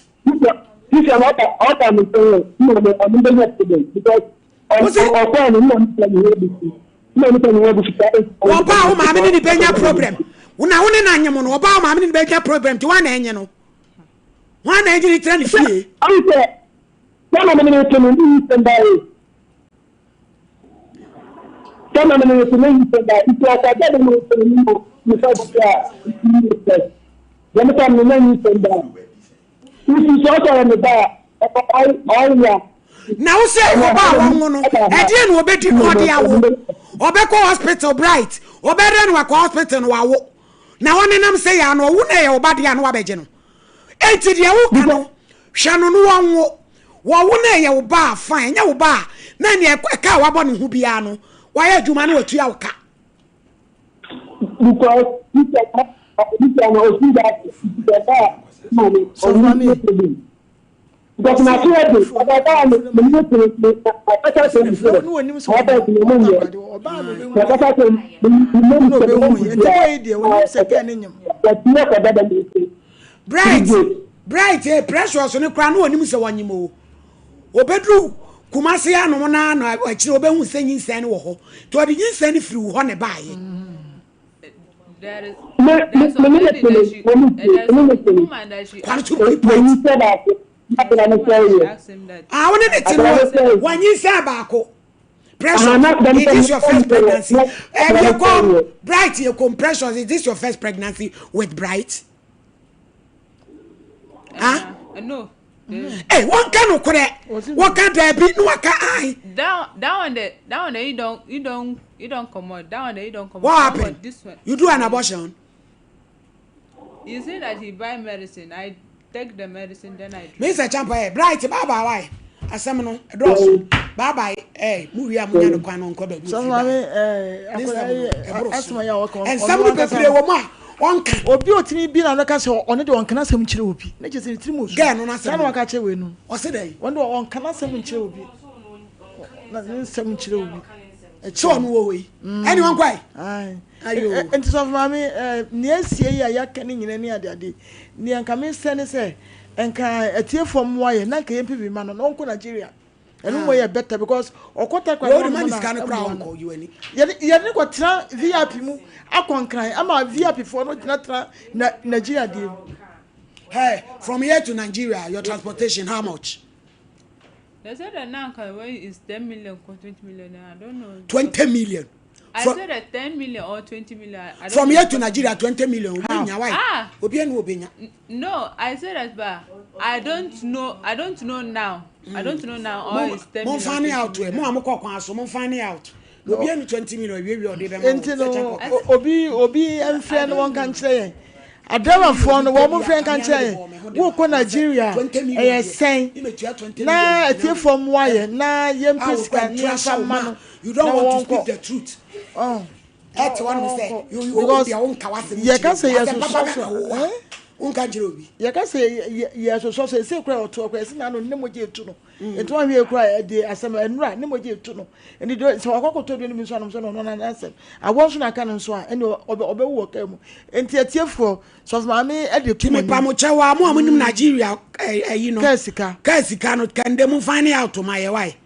This is not oba me so. No me am be not today because oba no no Oba o ma me ni benya problem. Una woni na anyem no oba o ma me ni benya problem ti wa na enye no. Wa na enye ni tra ni fie. Tama me ni tunu ni sendai. Tama me ni tunu ni sendai. Ito aka da mo tunu ni fa bia. Ya me tama me ni sendai. Isi so ta me ba. Ai ya. Na wo say oba won no. E die no obedi no de awo. Obeko hospital bright. Obere no akọ hospital no wawo. Na woni nam say ya no wo na ye oba de anu abeje no. Enti de wo ka no. Hwa no no wonwo. Wo na ye oba fine. Nya oba na ne e ka wabo no hu bia no. Wa ye adwuma na watu ya woka. Because this is Because my children, about the military, bright, precious, and a crown on him so one you more. Obedru, Kumasi, no, no, I children who sing in San Woho, to the yin send through one a buy. That is woman that she asked him that. I wanted to know when you say about pressure. It is your first pregnancy. And you come bright, you come precious. Is this your first pregnancy with bright? Huh? No. Hey, what can you correct? What can there be? No, I down there. You don't come out. Down there, you don't come out. What happened? This one. You do an abortion. You say that he buy medicine. I take the medicine, then I. Mr. Champa, bright, bye bye. Asamino, Dross, bye bye. Eh, movie, I'm going to go on cover. And some of the people were obi otimi bi na no ka se one de on kana sem kire obi na je se tiri mo su gan no na se na ka che we no o se dey one de on kana sem kire obi na sem kire obi e che on wo we anyone kwai ayo enti so mama ni asie ya ya ka ni nyina ni ade ni anka me se ne se enka atiefo mo aye na ka yempi bi ma no onko Nigeria enu mo ye better because okota kwa no man is can crown call you any ye ni ko tra VIP mu akonkran ama VIP for no tra Nigeria dey. Hey, from here to Nigeria your transportation how much? They said that now is 10 million or 20 million. I don't know. 20 million. I said that 10 million or 20 million. From here to Nigeria 20 million. Why? No, I said that but I don't know now. I don't know now or is 10 million. Mo find out we. Mo amko kwan so mo find out. Obi enu 20 million we o dey be mo. Obi enfre no won kan kire. Adama for no wo mo friend kan kire. Wo ko Nigeria eh sen. Na atiefo mo aye na yempesika ni afa ma no. You don't want to speak the truth. Oh. That's what we say. You will be your own kawase. You can say yes so. Unka jirobi. You can say yes so say kura oto kura si na no nemoje etu no. Etu ahwe kura de asem enura nemoje etu no. Eni do so akokoto do ni so no no na asem. Awon so na ka no so a eni obewu ka mu. Enti atiefo so ma me e de tu me pa mo chewa mo amunim Nigeria you know. Kasika no can dem find out to my why.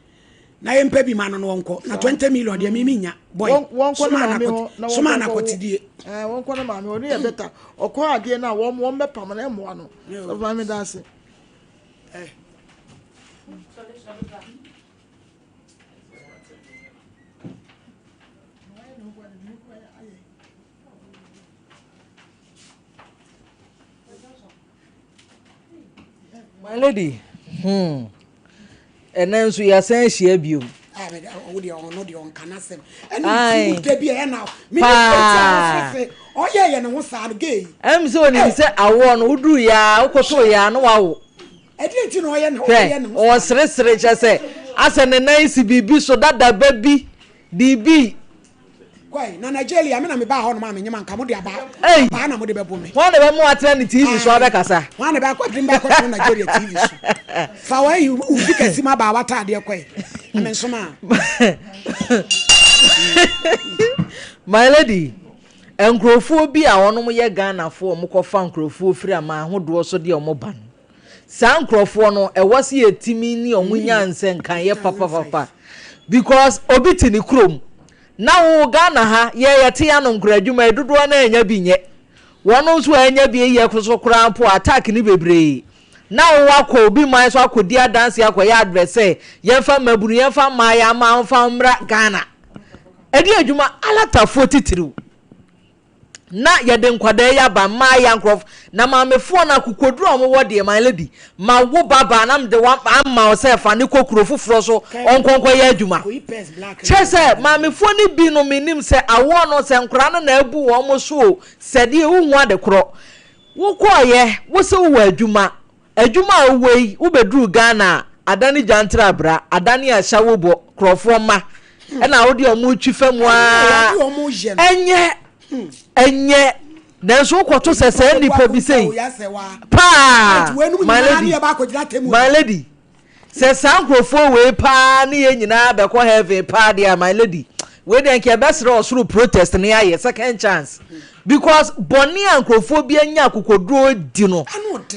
Na yempe bi mano no wonko na 20 million de me minya boy wonko na me ho suma na kotidie wonko na ma me oni e beta okọ ade na won mepam na emo ano so ba me dance my lady and then so you say she abuse o de on no de on kanasem and you dey be now me say oh yeah na wo sa gay am so ni say awo no uduru ya ukoto ya no wawo e dey ti no ye na o sere che say ase ne nice bibi so dada baby db kwai na Nigeria me na me ba ho no ma me nyama nka mo de aba ba na mo de bebo me won de be mo atre ni TV so abekasa won de be akwadrim ba akwadro Nigeria TV so fa wa you fikasi ma ba wata de kwai amen soma my lady enkrofo bi a wonom ye Ghana fo mo kofa enkrofo firi ama ahodo so de omo ban sa enkrofo no e wose yetimi ni omunya nsen kan ye papa because obiti ni krom na wo Ghana ha ye yete ya no nkradwuma edudo na enya bi nye wono so enya bi ye koso kra po attack ni bebre na wo akọ obi man so akodi dance akọ ya adresse ye fa mabunu ye fa maya ma fa mra Ghana edi adwuma alata 43 na ye de nkwada ya ba maya nkrof na mamefo na kokoduru omo wode my lady ma wo baba na mde wa amma o se fa ne kokuro foforo so onkonkọ ya adwuma chese mamefo ni bi no menim se awo no se nkra no na abu wo mo so se de hu ade kro wo koye wo se wo adwuma awei wo bedru Ghana adani jantra bra adani ashawo bo krofo ma e na wo de omo twi fam a enye nanso kwoto sese nipa bi sei pa my lady se sankrofo we pa na ye nyina be ko heaven pa dia my lady we den ke besre osuru protest na aye second chance because boni ankrofo bi anya akokoduro di no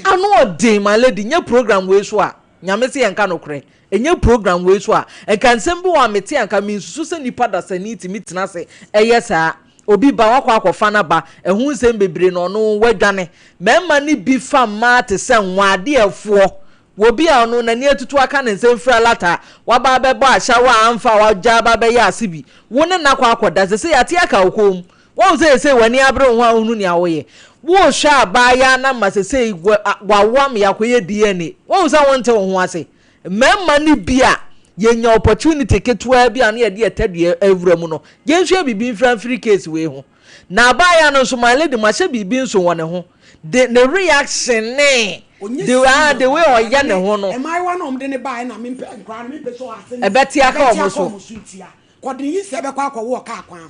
anu odin my lady nya program we so a nyame se yanka no kre enye program we so a e kan sembi wa meti anka minsusu se nipa da saniti mitina se eye saa obi ba wakwa akwafa na ba ehun nsem bebre no no wadwane memma ni bi fa mate se nwade efo wo bi a no na ni atutu aka ne nsem fra lata waba bebo ahya wa amfa waja ba be ya asibi wo ne nakwa akoda se yate aka okom wo se wani abre ho ahunu ni awoye wo hwa ba ya na masese wawam yakoye DNA wo se wonte ho ase memma ni bi a yenya opportunity ketwa bi an ye de etadua awura mu no yenhwe bibi mframfiri case we ho na abaya no so my lady ma hye bibi nso wone ho the reaction ne the way o ya ne ho no am I one of the buy na me nkran me peso ase e beti aka o so kodin yi se be kwa wo ka kwan ho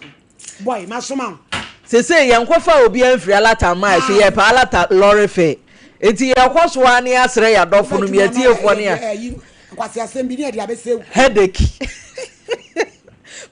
boy masoma sese yenkofa obi amfiri alata ma hye ye pa alata lorry fe enti ye kwaso ani asre ya dofo no me atiefo ne a kwasi asem bi ne dia be se headache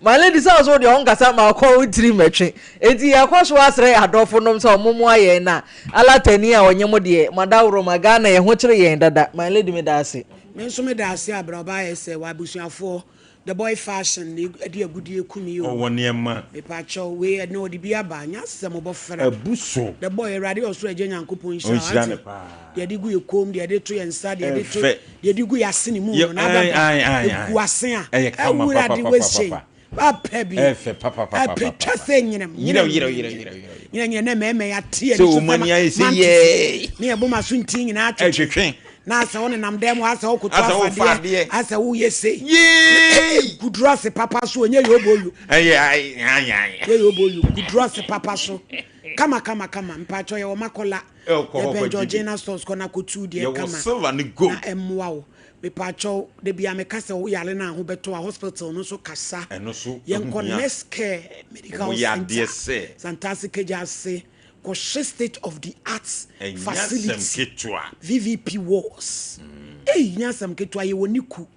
my lady says so the onkasa ma ko tiri metwe enti yakoso asre adofo nom so momo aye na alatani a onyemo de madawro magana ye ho kire ye dada my lady me da ase me so me da ase Obaa Yaa Serwaah abusuafo the boy fashion de agudie kumi o woni ma me pa cho we no de bia ba nya sem obofra abuso the boy radio oso agye nyankopon hira de de gu ekom de to ye nsa de to de gu yase ni mu no na ba gu ase a ewura de wese ba pebi papa papa se nyinem nyina na meme ya tie so mani ayi se ye me eboma so ntin nyina atwetwe na asa won nam dem asa wo kutu afade asa wo yese kudrose papa so onye yobolu ye yobolu kudrose papa so kama mpacho ye wo makola ye Georgina stores kona kutu de kama na emwa wo mepacho de bia me kasa wo yale na ho beto a hospital no so kasa ye nko next care medical center fantastic jase ko state of the arts facility VVP was nyasam ketwa ye woniku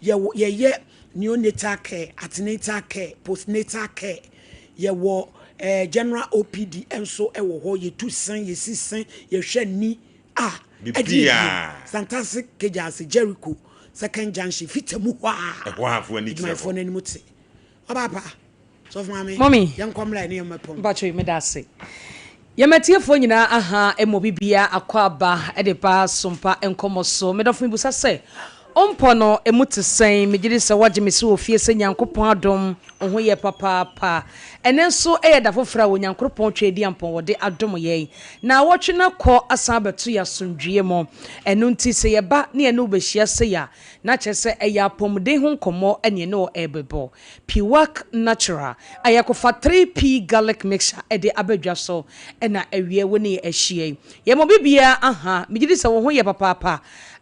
ye neonatal care antenatal care postnatal care ye wo general OPD enso e wo ho ye tusan ye sisan ye hwe ni bibia fantastic kejase Jericho second junction fitemu hwa ehwafo ani my phone ani muti obaba so for mommy yankomla ni yamapom bacho me da se yamatiefo nyina aha emo bibia akwaba e de pa Sompa Nkomo so medofo busa se ompo no emutisen megiri se wagye se ofie se nyankopon adom oho ye papa enenso eyeda fofra wo nyankopon twedi ampon wode adom ye na wotwe na kɔ asan beto ya sondwie mo enu nti se ye ba ne enu behia se ya na kyese eya apomde ho nkomo ene ne o ebebo piwak natural ayakofa 3p garlic mixture ede abadwa so ena awie woni ahie ye mo bibia aha megiri se wo ho ye papa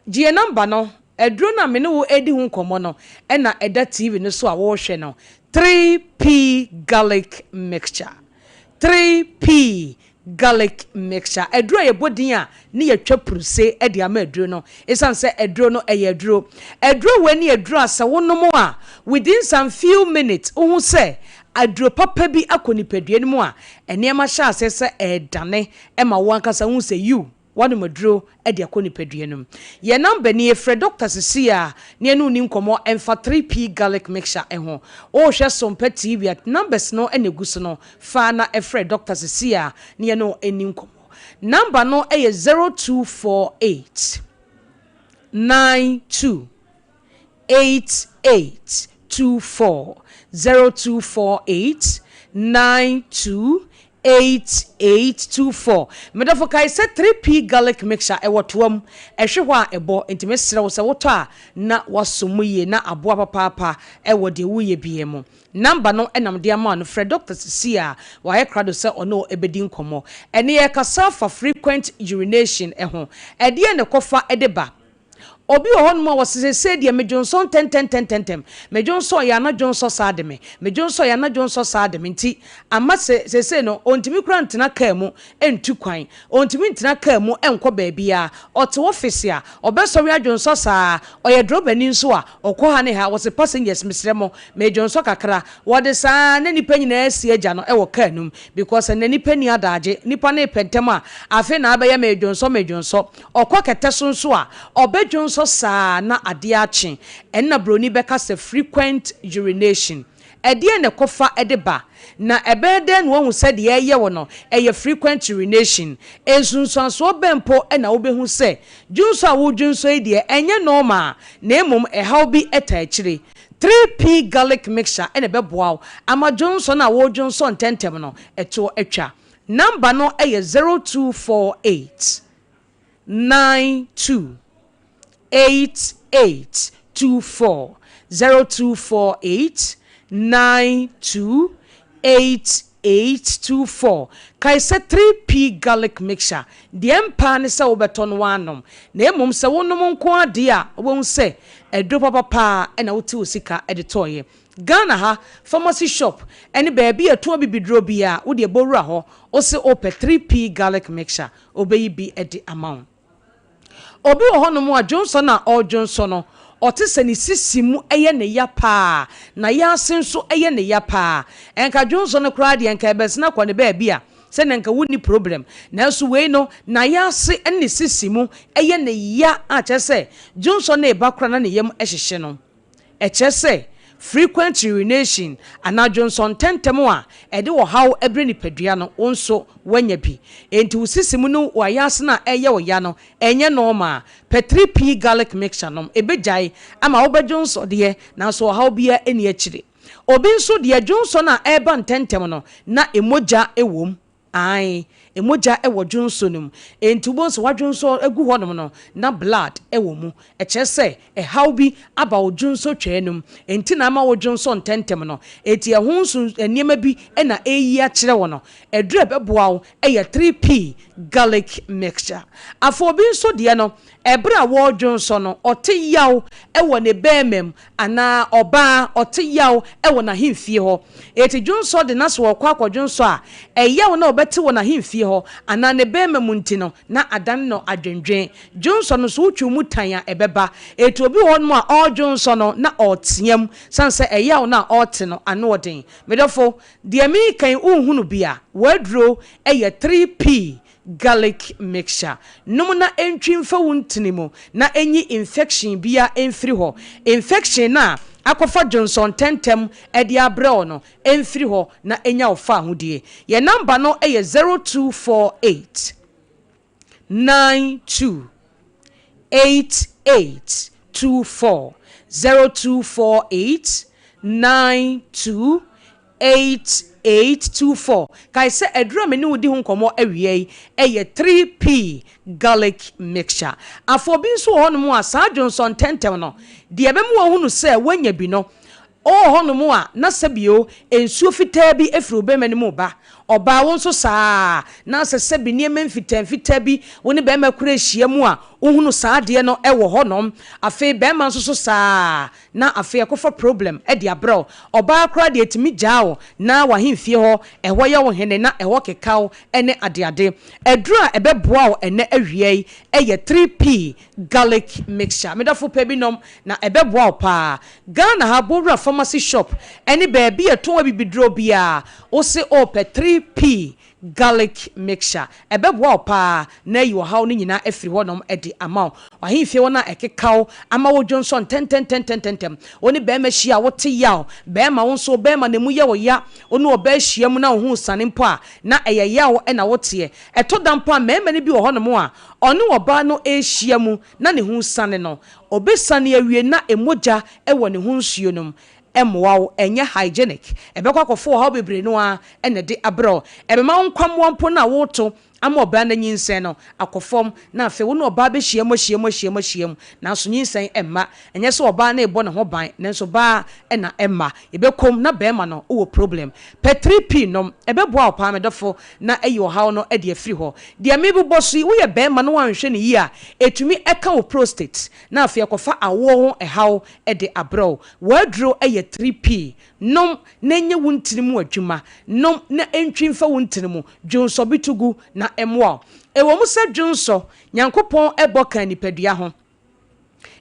gie number no edro na me ne wo edi hu nkomo no ena eda TV no so a wo hwe no 3p garlic mixture 3p garlic mixture edro ye bodin a ne ye twa pruse edi ama edro no esan se edro no eye edro wani edro asa wonom a within some few minutes hu se adro papa bi akonipadua no mu a eniema sha se edane ema wo ankasa hu se you wanu madro edi akoni peduenum ye number ni efre Dr. Sisia ne anu ni nkomo emfa 3p garlic mixture eho o hwe Sompa TV at numbers no eneguso no fa na efre Dr. Sisia ne anu eni nkomo number no eye 0248 92 8824 0248 92 8824 medofo kai se 3p garlic mixture e wotoam ehwe ho a ebo ntime sere wo se woto a na wasomuye na aboa papa e wode wuye biemu number no enam de ama no Fred Dr. Sisia wa ye krado se ono ebedi nkomo ene ye kasa for frequent urination ho ede ne kofa edeba obi ohon mo wasese de me Johnson 10 me Johnson ya na Johnson saade me Johnson ya na Johnson saade me nti ama se no ontimi kura ntena ka mu entu kwan ontimi ntena ka mu enko baabia ote office a obesori Johnson saa oye drobani nso a okọ ha ne ha wose passengers misremo me Johnson kakra wode saa na nipa nyina asi agya no ewo ka num because na nipa ni adaje nipa na pentem a afi na abeya me Johnson okọ kete so nso a obe Johnson saa na ade ache enna broni beka se frequent urination ede ne kofa edeba na ebeden wo hu se de ye wo no eye frequent urination ensunsanso bempo na wo behu se junso a wo junso e de enye normal na emom how bi etachire 3p garlic mixture ene beboa ama junso na wo junso ntentem no eto atwa number no eye 0248 92 8824 0248 92 8824 kai se 3p garlic mixture de empa ne se wo beton wanom na emom se wonom nko ade a wo se edo papa na wote osika edetoye Ghana ha pharmacy shop ene baabi eto bibidro bia wo de bowura ho o se ope 3p garlic mixture obeyi bi edi amount obi ohonom a Johnson na all Johnson no otese ni sisimu eye ne ya pa na ya asenso eye ne ya pa enka Johnson no kra de enka ebesna kwa ne baabi a se ne enka woni problem na so we no na ya ase ene sisimu eye ne ya a chese Johnson na eba kra na ne yam ehyehye no echese frequent urination ana Johnson tentemo a ede wo haw ebre ni padua no wonso wanya bi enti usisimu no wa yas na eye wo ya no enye normal pe 3p garlic mixture no ebejai ama wo be Johnson de na so haw bia eni akire obi nso de Johnson na eba ntentem no na emoja ewom ai emoja ewo Johnson num enti bonso wa Johnson egu honom no na blood ewo mu echese how bi aba wo Johnson twenum enti na ma wo Johnson tentem no eti ehunsu eniema bi na eyi a kire wo no edure beboa wo 3p garlic mixture afo obi nso de no ebra wo Johnson no ote yaw ewo ne bemem ana oba ote yaw ewo na himfie ho eti Johnson de na so kwa Johnson a eyaw na obete wo na himfie ho ana ne bemem nti no na adan no adwendwen Johnson so utwu mutanya ebeba eti obi ho no a all Johnson no na otiam sanse eyaw na ote no ano odin medofo de mi kan unhunu bia wadro 3p garlic mixture numuna entwimfa wuntinimu na enyi infection bia enfiri ho infection na akofa Johnson tentem edi abreo no enfiri ho na enya ofa ahudie ye number no 0248 92 8824 0248 92 8824 kai se edro me ni wodi hu nkomo awie 3p garlic mixture afobi nso honum a sa Johnson tentem no de ebemu ohunu se wanya bi no honum a na sabio ensuo fitaa bi efiri obema ni mu ba oba won so saa na se bi niema mfitaa bi woni be ma kura hia mu a ohunu saa de no ewo honom afi be ma so saa na afi ekofa problem e de abro oba kura de etimi jao na wa himfie ho eho ye wo hene na eho kekaw ene adeade edura ebeboa o ene awie 3p garlic mixture medafo pa bi nom na ebeboa pa Ghana ha bowura pharmacy shop ene ba bi eto bibidro bia o se ope 3p garlic mixture ebeboa pa na yi wo haw ni nyina afiri honom edi amount ahimfie wona ekekaw ama wo Johnson 10 oni be ma hia wo te yaw be ma won so be ma nemu ye wo ya oni oba hia mu na wo hu sane mpo a na eye yaw na wo te eto dampo a me ni bi wo honom a oni oba no ehia mu na ne hu sane no obesane awie na emoja ewo ne hu nsuo nom emwaw enye hygienic ebekwa kofo ha bebre no a ene de abro ebema nkwam wampo na woto ama oba na nyinsen no akofom na afi wo no oba be hyiam na so nyinsen emma enye so oba na ebo ne ho ban na so ba na emma ebekom na be ma no wo problem per 3p no ebeboa opa medofo na eyi ohaw no e de afiri ho de me bobɔ so wo ye be ma no wanhwe ne yi a etumi eka wo prostate na afi akofa awo ho ehaw e de abro wadro eye 3p nom na nye wuntirimu adwuma nom na entwimfa wuntirimu dwonso bitugu na emwa ewo mu se dwonso nyankopɔn ebo kan nipadua ho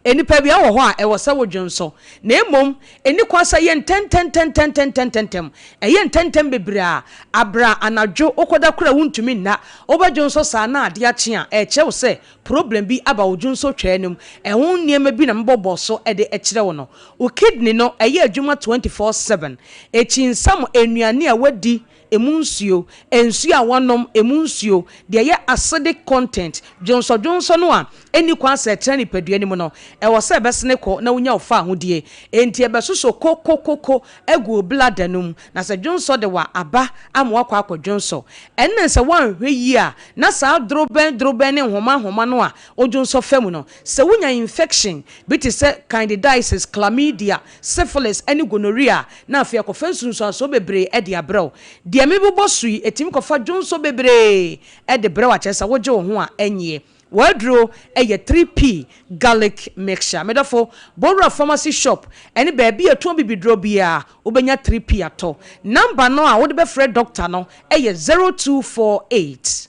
enipa bia wo ho a ewo se wo dwonso na emom eni kwasa ye ntenten eye ntenten bebre a abra anadwo okoda kora wuntumi na obadwonso sa na ade ache a eche wo se problem bi aba wo dwonso twanum ehun niema bi na mbobɔ so de ekire wo no o kidney no eye adwuma 24/7 echinsam enuane a wadi emunsuo ensuo a wonom emunsuo de ye acidic content dwonso no a eni kwa se etre ni padua ni mu no ewo se besene ko na wonya ofa ahodie enti ebesoso kokokoko egu bladanum na se dwonso de wa aba amwa kwa akwadwonso enne se wanhwe yi a na sa droben ne homa no a odwonso famu no se wonya infection biti se candidiasis chlamydia syphilis any gonorrhea na afia ko fansunso aso bebre e de abraw de me bobɔ sui etim ko fa dwonso bebre e de braw a chesa woje wo ho a enye wadro eye 3p garlic mixture medafo Bora pharmacy shop eni baby eton bibidro bia obenya 3p ato number no a wo de be frɛ doctor no eye 0248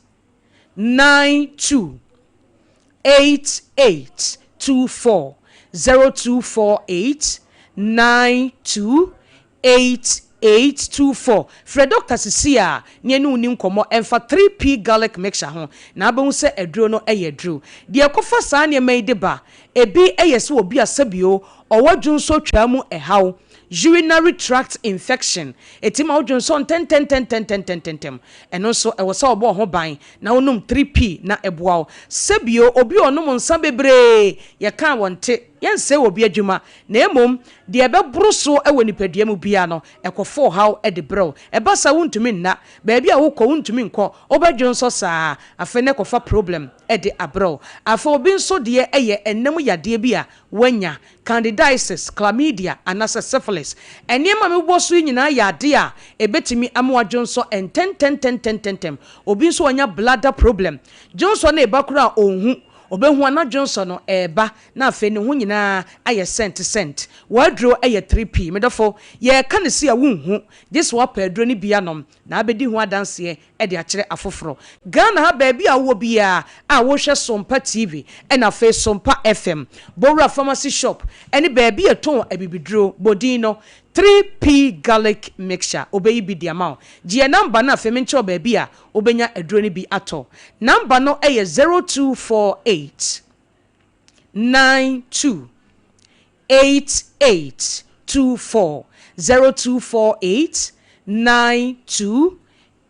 92 8824 0248 92 8824 Fred Dr. Cecilia nienu unim komo enfa 3p garlic mixture ho na abehu se eduro no eduro de ekofa saa ne mai de ba ebi eyese obi asabio owadwunso twamu ehaw urinary tract infection etima odwunso ten eno so ewo sa obo ho ban na wonum 3p na eboaw sabio obi onum nsa bebre ye kan wonte yense obi adwuma na emom de ebebro so ewo nipadua mu bia no ekofo haw e de bro ebasa wontumi nna baabi a wokɔ wontumi nkɔ obadwonso saa afa ne kofa problem e de abro afa obi nso de eye ennem yade bi a wanya candidiasis chlamydia anasa syphilis enema me bo so nyina yade a ebetimi amwadwonso ten obi nso wanya bladder problem jonso na ebakura onhu obehu ana Johnson no eba na afa ne ho nyina aye cent wadro aye 3p medofo ye ka ne se a wonhu this wa padro ni bia nom na abedi ho adanse e de akere afoforo Ghana ha ba bia wo bia a wo hwe Sompa TV e na fa Sompa FM Bora pharmacy shop eni ba bia ton abibidro bodino 3p garlic mixture obeyi bi di amount je number na fe menche oba bia obenya aduro ni bi ato number no eye 0248 92 8824 0248 92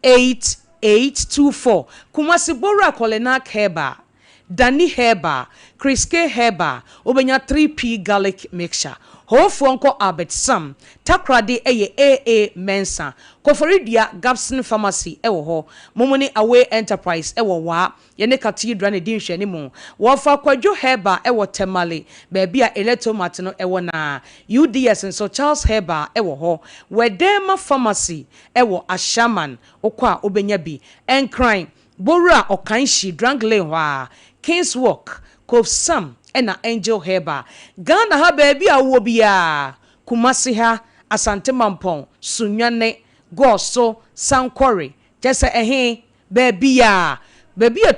8824 Kumasi Bora Kolenak Heba Dani Heba Kriske Heba obenya 3p garlic mixture Hofo nko Albert Sam takrade eye AA Mensa Koforidia Gabson Pharmacy ewo ho momoni Away Enterprise ewo wa yene cathedral ne dinhwe ne mu wofa kwadwo Heba ewo Temale baabi a Eletomat no ewo na UDS nso Charles Heba ewo ho Wedema Pharmacy ewo Ashaman okwa obenya bi Encrime Bora Okanshi Drangle wa Kings Walk Cove Sam ena Angel Heba Ghana ha baabi a wo bia Kumasi ha Asante Mampon Sunyane Goso Sankore jese baabi a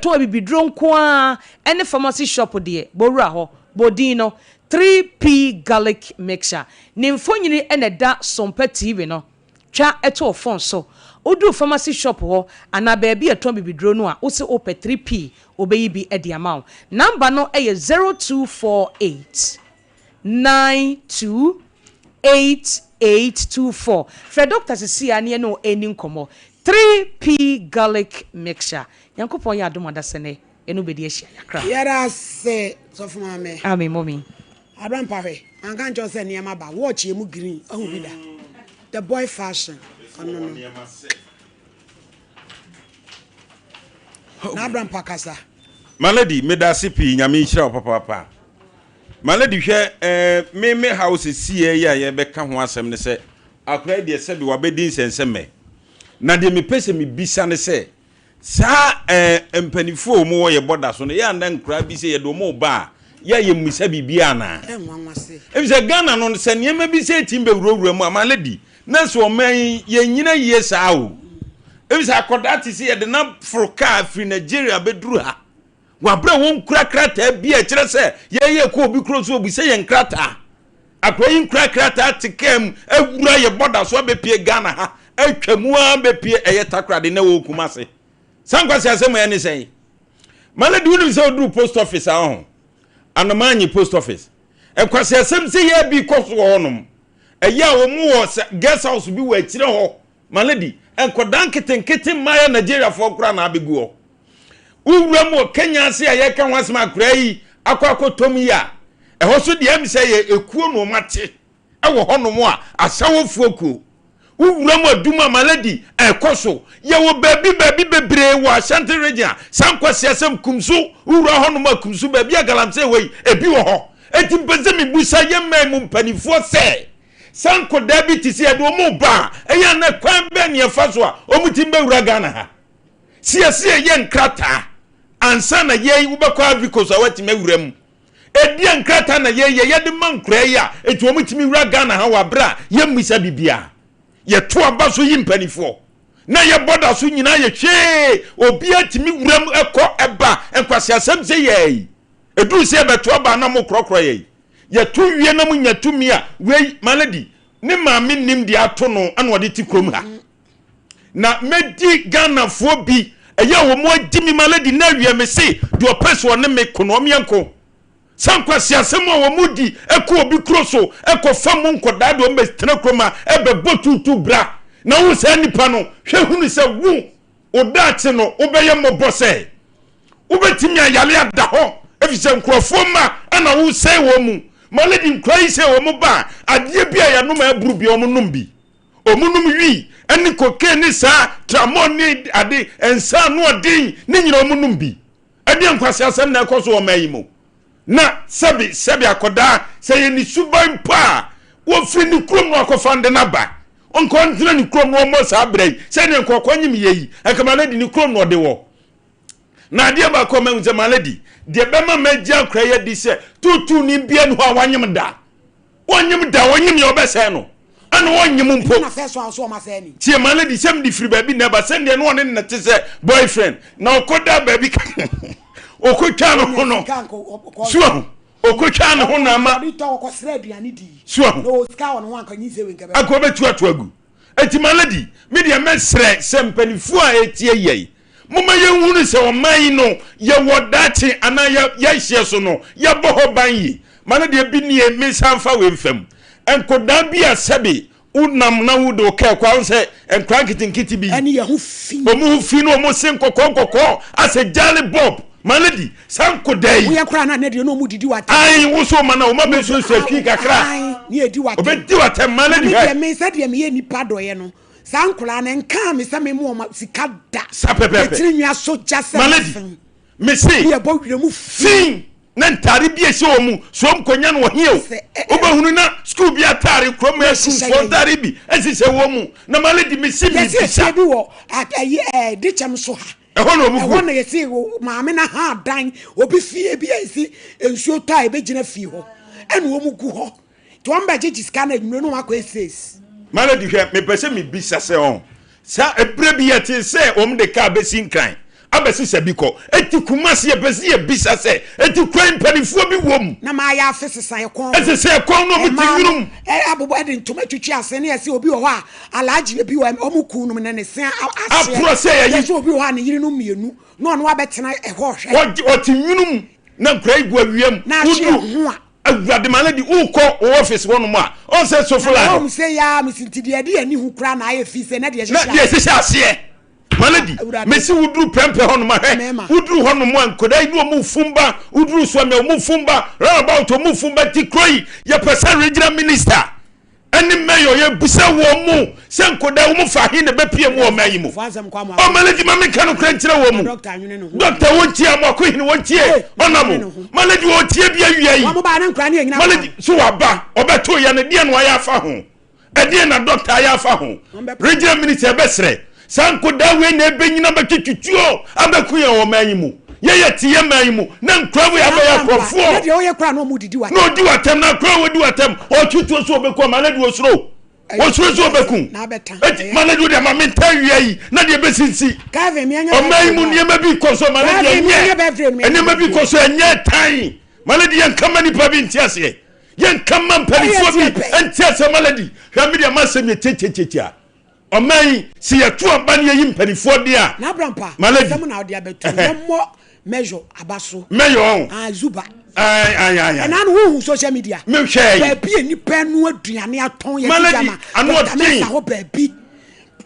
to bibidro nko a ene pharmacy shop de Bora ho bodino 3p garlic mixture nimfonyini ene da Sompa TV no twa eto phone so odu pharmacy shop ho ana baabi to bibidro no a wo se ope 3p obeyi bi e di amount number no eye 0248 92 8824 Fred Dr. Cecilia ne no eni nkomo 3p garlic mixture yankopon ya adomada sene enu bedi ahia yakra yara se so fuma me ami mommy Abraham Pafe anka ncho se niam ba watch emu green ahu bi da the boy fashion no na Abraham pakasa malady medasi pi nyame hira papa malady hwe me house sie ya ye beka ho asem ne se akra de se bi wabedi nsenseme na de me pese me bisa ne se sa empanifo mu wo ye boda so ne ya ndan kra bi se ye do mo ba ya ye musa bibia na enwanwase se Ghana no se niema bi se timbe wurawura mu malady na so man ye nyina ye saa o se akoda ti se ye de na froka afri Nigeria beduru ha wabra won krakrata bi a kire se ye ko obi kro so obi se ye nkrata akroyin krakrata tikem awura ye boda so be pie Ghana ha atwamu a be pie eye takrade na wo kumase sankwase asem ya ni sei malady wonu se oduru post office ahụ anomanyi post office ekwase asem se ye bi koso honum eya wo mu wo guest house bi wa kire ho malady enkodan kete maya Nigeria for kura na abegu ho uwura mu Kenya se aye ka hwasema akura yi akwakotom ya eho so de am se ye ekuo no mate ewo honum a asawofu okuo uwura mu aduma malady ekoso ye wo baby bebre wo Ashanti region sankwase asem kumsu uwura honum akumsu baby agalamse wei ebi wo ho eti beze mi busa ye memu mpanifo se sanko dabiti se do mu ba eya na kwan be ne faso a omutimbe wura Ghana ha sie ye nkrata ansa na ye wubekwa because awati mewuram edi nkrata na ye de mankra ya eti omutimi wura Ghana ha wa bra ye mmisa bibia ye to aba so yimpanifo na ye boda so nyina ye hwe obi atimi wuram ekọ eba enkwase asem se ye edu se beto aba na mo krokro ye to wie na mu nyatumi a we malady ne maame nim de ato no ana ode ti krom ha na medi Ghana fo bi eya wo mo adimi malady na wie me se do peso ne me konomi enko sankwase asem wo mudi eko obi kroso eko famu nkoda do me tena kroma ebe botutu bra na wo se nipa no hwe hunu se wu odate no obeye mobo se obetimi ayale ada ho efise nkrofo ma ana wo se wo mu malady nkwai se wo mu ba ade bia ya no ma aburu bia omunum bi omunum wi eni koke ni sa tramon ni ade ensa no odin ni nyina omunum bi ade nkwase asem na ekoso wo mayimo na sebi akoda se ye ni suban pa wo fri ni krom no akofande na ba onko ntina ni krom no mo sa brei se ni nkokọ nyim yeyi akamalady ni krom no de wo na de ba ko ma malady de be ma magya kra ye di se tutu ni bia no awanyem da wonyem ye obese no ana wonyem mpo na feso aso ma se ni tie malady sem di free baby na ba se de no ne te se boyfriend na okoda baby okotwa no hono suo okotwa no hono ama ri to ko sra aduane di suo no ska won wan kan nyise we ngebe akobetu atuagu eti malady media mesre sempanifu a etie yei mama ye hunu se o man no ye wodati ana ye hye so no ye boho ban yi malady bi ne me sanfa we mfam enkoda bi asabi unam na wudo ke kwa se enkran kitinkiti bi ani ye hu fi omu fi no mo sen kokoko ase jale bob malady sankodai wo yakra na ne de no mu didi wata ai wo so mana o ma be so twi kakra ai ni edi wata obedi wata malady he me se de me ye nipa doye no sankula na nka me se me mu o sika da sapepepe etri nwa so jase malady me se ye bo wire mu fin na ntari bi ese o mu so mkonya no hie o obahunu na school bi atari krom ya school ntari bi ese se wo mu na malady me se bi se bi wo ayi dichem so ha ehono mu ko na yesi wo maame na ha dan obi fie bi esi ensuo ta e be gina fie ho ene wo mu gu ho to amba jeji scan adwumre no akọ SS malady hwe me pese me bisa se on sa ebre bi yete se de ka be sinkran abesi se biko eti kumase ye pese ye bisa se eti kran panifo bi wom na ma ya afesesa ye kon ese se kon no mu tiwurum abobo ede ntoma twitwi ase ne yesi obi wo ha alaji bi wo omuku no ne se ase aprose ye yesi obi wo ha ne yiri no mienu no no abetena eho hwe oti nwunum na kran gu awiem na hwe ho a awurade malady uko office wonu ma on se so fula o se ya misintidi ade ani hu kra na aye fi se na de na de se ase malady mesi wudru pempe hono ma he wudru hono mo ankoda inu mu fumba wudru so me mu fumba round about mu fumba ti kroi ya pesa regional minister Any mayor ye busa wo mu. Se nkoda wo mu fa hin na be pie mu o mayi mu. O malady mama kan krankyere wo mu. Doctor won tie amako hin won tie. Onamo. Malady wo tie bia wiai. Wo ba na nkra na nyina. Malady so waba obeto ye na de na wa ya fa ho. Ede na doctor ya fa ho. Regional minister besre. Sankoda we na be nyina ba twitwuo abeku ye wo mayi mu. Ye tie mayi mu. Na nkra we abaya krofo. Na de wo ye kra na mu didi wa. No di watem na kra we di watem. O twitwuo so obeku malady wo suro. Wosuro so obeku. Na beta. Malady wo de ma mentan wiai na de besinsi. Kave mi anya. O mayi mu niema bi koso malady enye. Enema bi koso enye tan. Malady yan kama ni pa bi ntiase. Yan kama mpalifo bi ntiase malady. Hwa mi de ma se me chechechecha. O mayi si ya tu amba ni yi mpalifo dia. Na brampa. Malady. Sam na odi abetu. Mo measure abaso. Meyo. Zuba. Ay. And who social media. Me hwe. Baby ni pen no aduane aton ye Malady anu odin. Ho baby.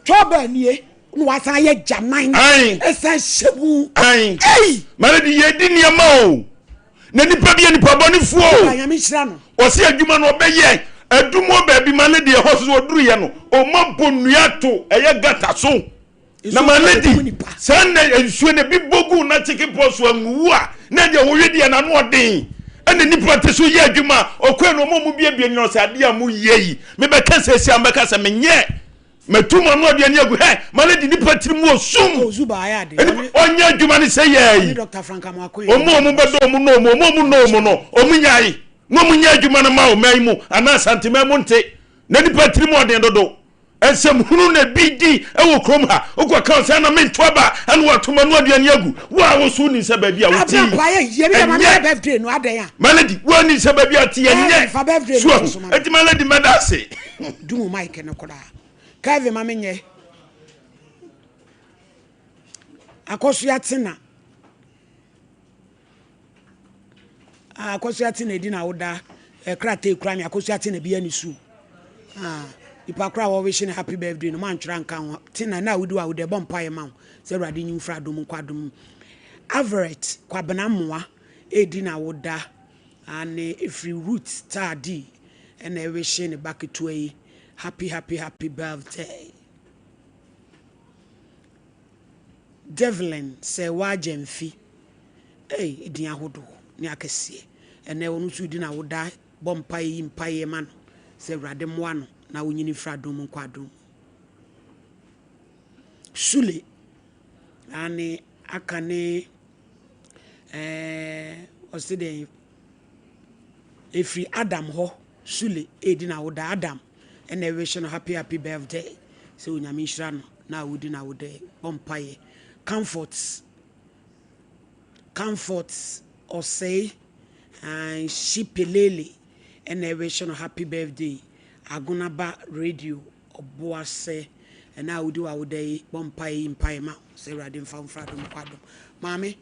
Choba nie. No wasan ye jaman. Esen shebu. Hey. Malady ye di niama o. Na nipa bi nipa bonifuo. Anya mi hira no. O se adwuma no obeye. Adumo baby Malady hoso oduru ye no. O mabonua to eye gata so. Na Malady san na ensuo ne bi bogu na chicken pox anwu a na je wo hwede na no odin ene nipa te so ye adwuma okwe no mo bia no se ade a mo yeyi me be ka sesi am be ka se menye matuma no ade ani agu he Malady nipa tirimu osum Obaa Yaa de onye adwuma ne se yeyi Dr. Frank Amakoye omo bedo omo no omo nyai no mo nya adwuma na ma o mai mu ana santime mu nte na nipa tirimu odin dodo ensem hunu na bidi ewo krom ha okwa kan sa na mento aba anu atoma no aduane agu wa wo so ni se ba bia wuti ye bi ma na birthday no adan ya Malady wo ni se ba bia ti enye fa birthday so eti Malady medase du mo mic ne koda kave ma menye akoso yatina edi na woda krate kura mi akoso yatina bia ni su Ipakra wa wishing happy birthday no man tran kan tina na wudu a wude bompa ye ma se urade nyimfra dom kwadom average kwabena moa edi na woda ane every root tadi and I wishing back to a happy birthday Devlin se wajemfi edin ahodo ni akese ene wonu su di na woda bompa ye mpa ye ma no se urade moa no na unyini fradom kwadom Sule ane akane oside efri Adam ho Sule edi na woda Adam and I wish you happy birthday so unyami shira no na wudi na wode bompaye comforts or say and shipelele and I wish you happy birthday Agunaba radio Obaa se and now do our day bompai in Paima say radin found fradom kwadom mommy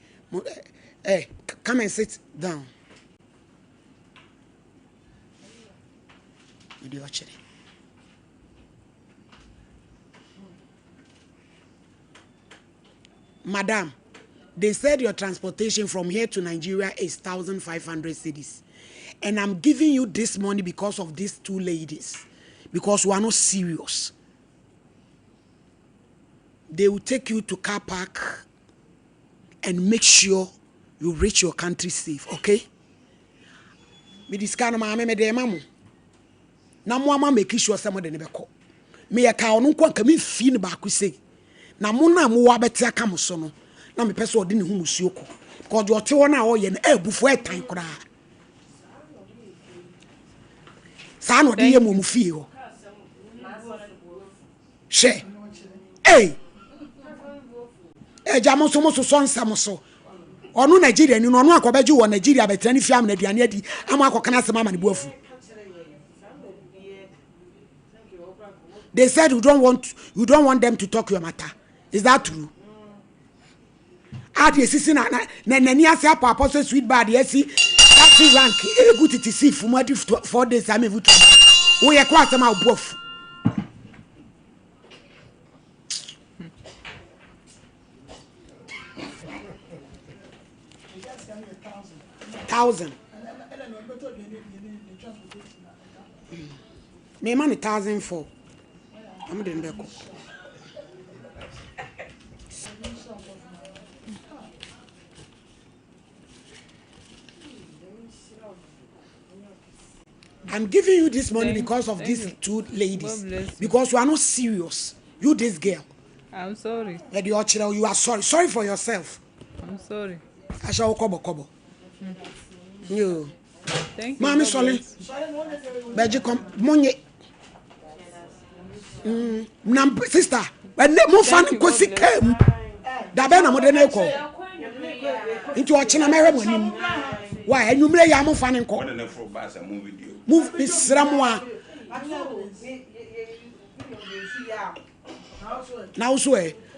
come and sit down video actually Madam, they said your transportation from here to Nigeria is 1,500 cedis. And I'm giving you this money because of these two ladies. Because we are not serious. They will take you to car park and make sure you reach your country safe, okay? Me discount ma me de mamu. Na mo ama make sure some de ne beko. Me ya ka onu kwa me fi ne ba ku sei. Na mo na mo wa beti aka mo so no. Na me pese odi ne hu musuo ko. Because the ote wona o ye na ebufu etan kura. Sa no de ye mo mu fie ho. She. Hey. Jamo so mo so nsam so. Onu Nigeria ni no onu akobeju wo Nigeria betrani fiam na aduane adi ama akokana asema ma ne buafu. They said you don't want them to talk your matter. Is that true? Adi sisi na nani ase apa so sweet bad yesi that rank e good to see for more 4 days am evutu. Wo ye kwa asema obuafu. $1,000. Me man 1,004. I'm doing back. I'm giving you this money because of these two ladies. Because you are not serious. You this girl. I'm sorry. You are sorry. Sorry for yourself. I'm sorry. I shall kobo. You. Thank you. Mommy sorry. Beji come money. Sister, when mo fan kwesi kam. Da be na mo de na ko. Into ochina mere monim. Why enumre ya mo fan nko. Move Bisramwa. Now so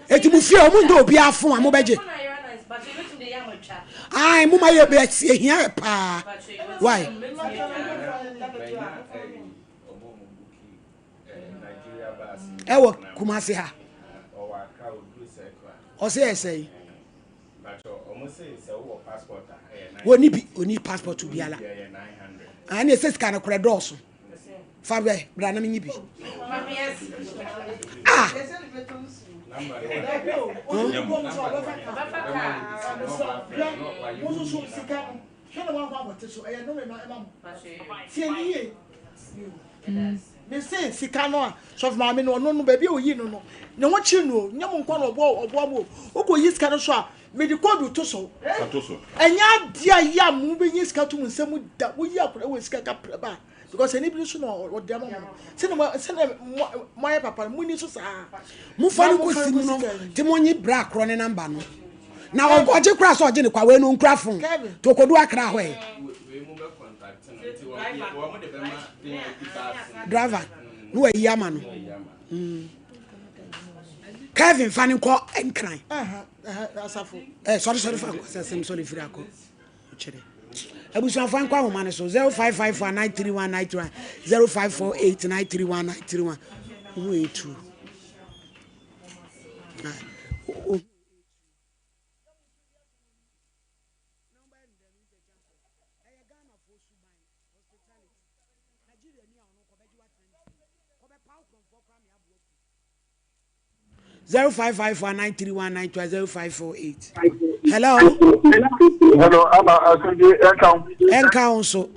eti mu fie omu ndo obi afun amobeje. Ai mu maye be ehia pa. Why? Ewo Kumasi ha. O say Oni passport to be ala. And it says kind of credit. Fabe, brana mi bi. Ah. Me say sika no so ma me no baby oyi no ne ho chi no nyam nkwa no obo mo uko yi sika no so a me di code to so enya dia ya mu be yi sika to mu nsem da wo yi akora we sika ka ba because anybody so no o dem mo se mo papa mu ni so sa mu fa no ko si no ti mo nyi bra akro ne number no na oje kura so oje ne kwa we no nkura fon to kodu akra ho e driver no e yama no Kevin Fanning call and cry. Sorry sorry for ako. Chere. Abusan fan kwa woman so 0554931931 0548931931. Who true. Zero 0554931920 Hello. Hello, I'm Council.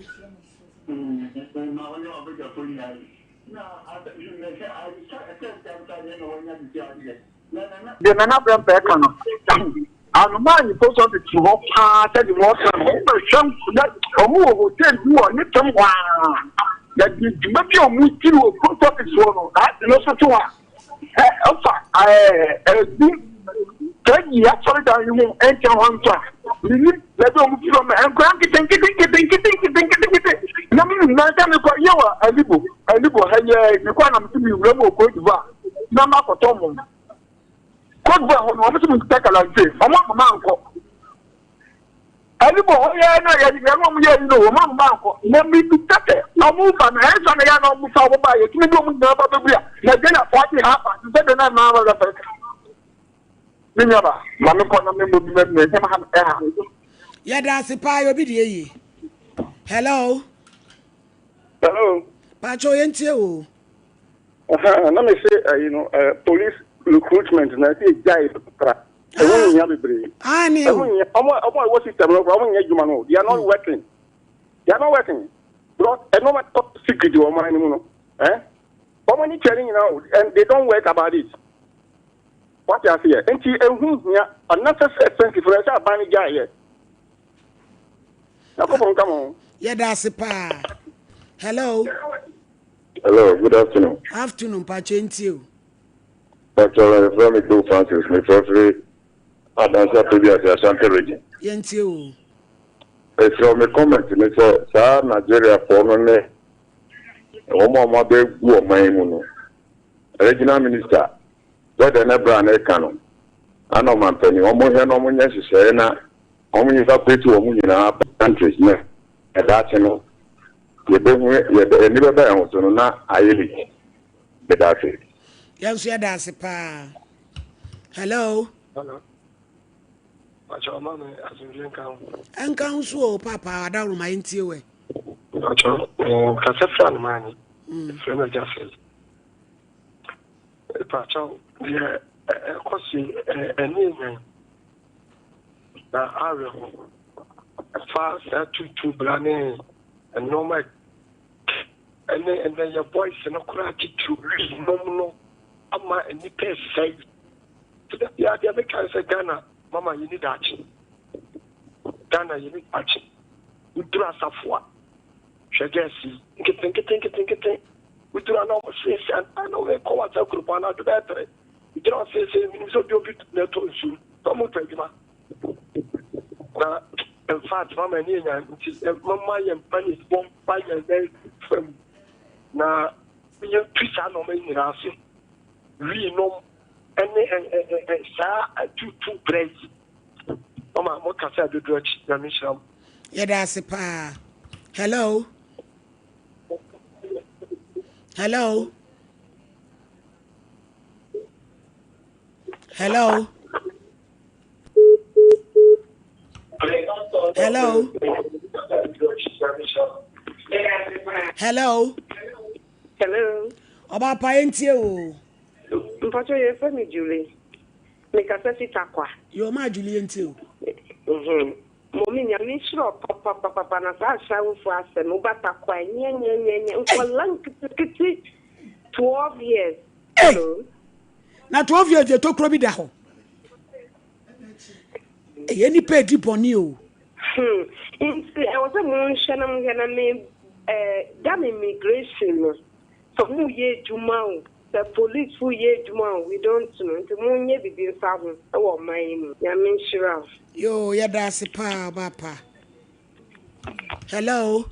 The Nana Brand Becano. I'm man, you post on the two part of the water. That Omo tell you on it. That you make your move to post office one. That's no such one. Can you actually tell you enter one time? Let them from and cranky think it. Namin, not a little, you can't be remote. Number for Tom. Could go on to take a like this. I want my uncle. I live no, Mamma, let me be better. No move on hands on the young move over by it. You don't know about the beer. Let them have 40 happen. Better than now. Never. Mamma, Yeah, that's a pie of BDA. Hello. Hello. Pacho Yentio. Let me say, police recruitment. And I say, guys, I mean, what system? They are not working. They are not working. But no matter secret or money, eh? How many telling now, and they don't work about it. What you are here? And who's unnecessary expensive for a buying guy here. Now, come on. Yeah, that's a pa. Hello. Hello, good afternoon. Afternoon, Pacho Yentio. Pacho, from me, do Francis, me firstly. I answer to the Ashanti region. Yentio. From a comment, Mr. Sir, Nigeria, for me, Oma Mabe, Gu Maimuno, Regional Minister, Whether Nebra and Canon. I know my penny, almost no one necessary, only if I pay to a woman in our countries, and that's enough. You never buy on so not I really. But that's it. Yes, that's a pa. Hello. Hello. Pacho, mama, as you drink out. And council, Papa, I don't mind you. Pacho, Casafran money. Friend Jaffel. Pacho, yeah, Cosi, and Indian. Now, I will fast that two blane and normal. And then your voice and a crack to read no. Ama and the pay say. Yeah, the Americans say Ghana, Mama, you need action. Ghana, you need action. We do a safwa. Shagasi, get. We do not know say, and I know we call us a group on our better. We do not say, so do it to soon. Don't move, now, in fact, Mamma and Mamma and Penny won't buy a very firm. Now, we have two sons in our city. We know any two breaks. Mama, what can I do? Yamisham. Yeah, that's a pa. Hello. Hello. Hello. Hello. Hello. Hello. Obaa paentie o. Mpacho ye fa mi Julie. Me ka se sitakwa. Yo ma Julie entie o. Mommy nya mi shiro papa na sa shawo fu asem ubatakwa nye for long kiti 12 years. Hello. Na 12 years je to kro bi da ho. Ye ni pe di boni o. Insi I was a mon shanam gana me dam immigration. So mu ye juma the police who ye juma we don't know. The mon ye bibi savu. E wo man ya min shira. Yo, ya da se pa papa. Hello.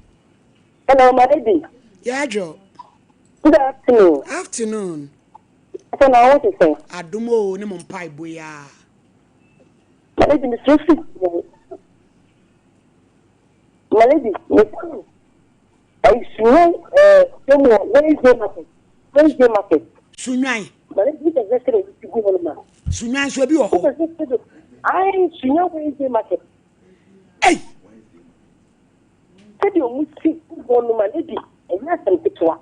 Hello, my lady. Yeah, Joe. Good afternoon. Afternoon. So now what you say? Adumo ne mumpai boya. My lady, Miss Rosie. My lady, Miss. I swear, where is the market? Where is the market? Sunyai. My lady, this is exactly what you go on, man. Sunyai so bi o. I swear, where is the market? Hey. Said you must see one, my lady, and that's a bit one.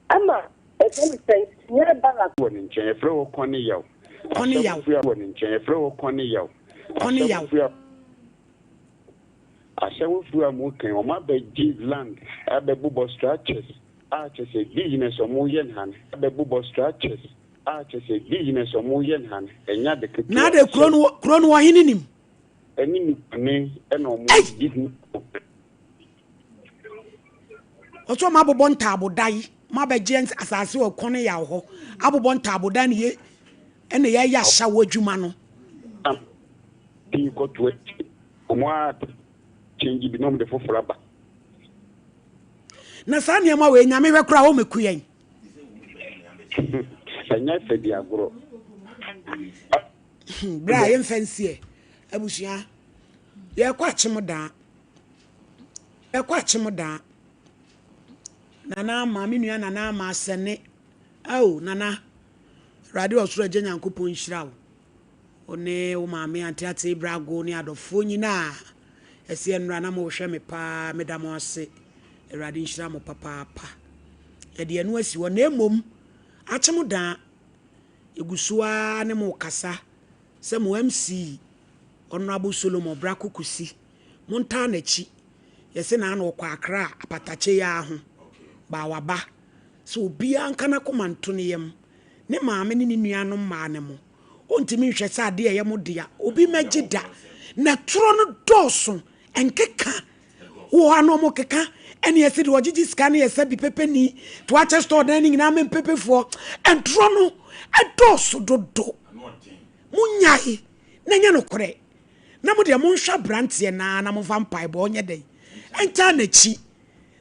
Ama, if anything, near Bala. One in Chefro, Connie Yow. Connie Yow. One in Chefro, Connie Yow. Connie Yow. I shall with a mooking or my bed give land at the bubble structures. Arches a business or more yen hand at the bubble structures. Arches a business or more yen hand, and yet the now the crown wa in him. Any name and no more give me. Oso ma bobon tabo dai ma be gens asase o kone ya ho abobon tabo dan ye ene ya ya sha wadwuma no you got to it omo change bi no me for fraba na sa ne ma we nyame hwe kra o mekuyen enya fe di agro bra ye mfansie abusua ye kwa chimuda nana mami nua nana ma sene au nana radio osuro je nyankopon hira wo one wo mami antiate brago ni adofo nyina ese enra na mo hwe me pa medamo ase radio hira mo papa ye de enu asi wo na emom achemuda egusuwa ne mo kasa se mo MC Honorable Solomon Brakukusi monta na chi yese na na okwa akra apatache ya ho ba waba so obi anka na komanto ne yam ne maame ne nuanom maa ne mo ontimi hwɛ sɛ ade ɛyɛ mo dia obi magida na toro no dɔɔso enkeka wo ano mo keka ene yɛse de ogigi sika ne yɛse bi pepeni to ache store dan ne nyina men pepefo entoro no ɛdɔɔso dodo munyai na nya no kore na mo de mo nhwa brantie na mo vampire bo onye dai enta na chi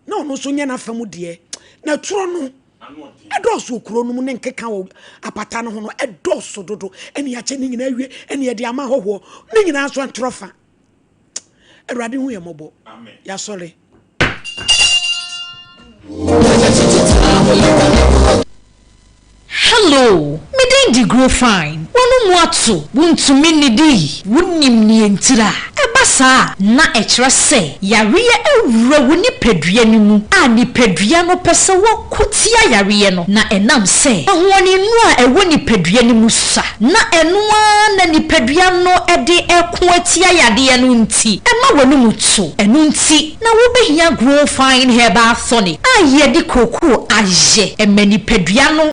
na ono so nya na fam de na toro no edoso kuro no mu ne nkeka wo apata no ho no edoso dodo ene ya che ne nyina awie ene ya de ama hoho ne nyina so ntrofa Erade hu ye mobo amen ya sorry hello me dey grow fine wonu mu ato wuntumi ni di wunnim ni entira eba sa na ekire se yare ewura wo nipadua ni mu a nipadua no pese wo kotia yare no na enam se ahoɔne nu a ewo nipadua ni mu sa na enoa na nipadua no ede eko atia yade no nti ema wonu mutu enu nti na wo behia grow fine herbal tonic a ye de koku aje emani padua no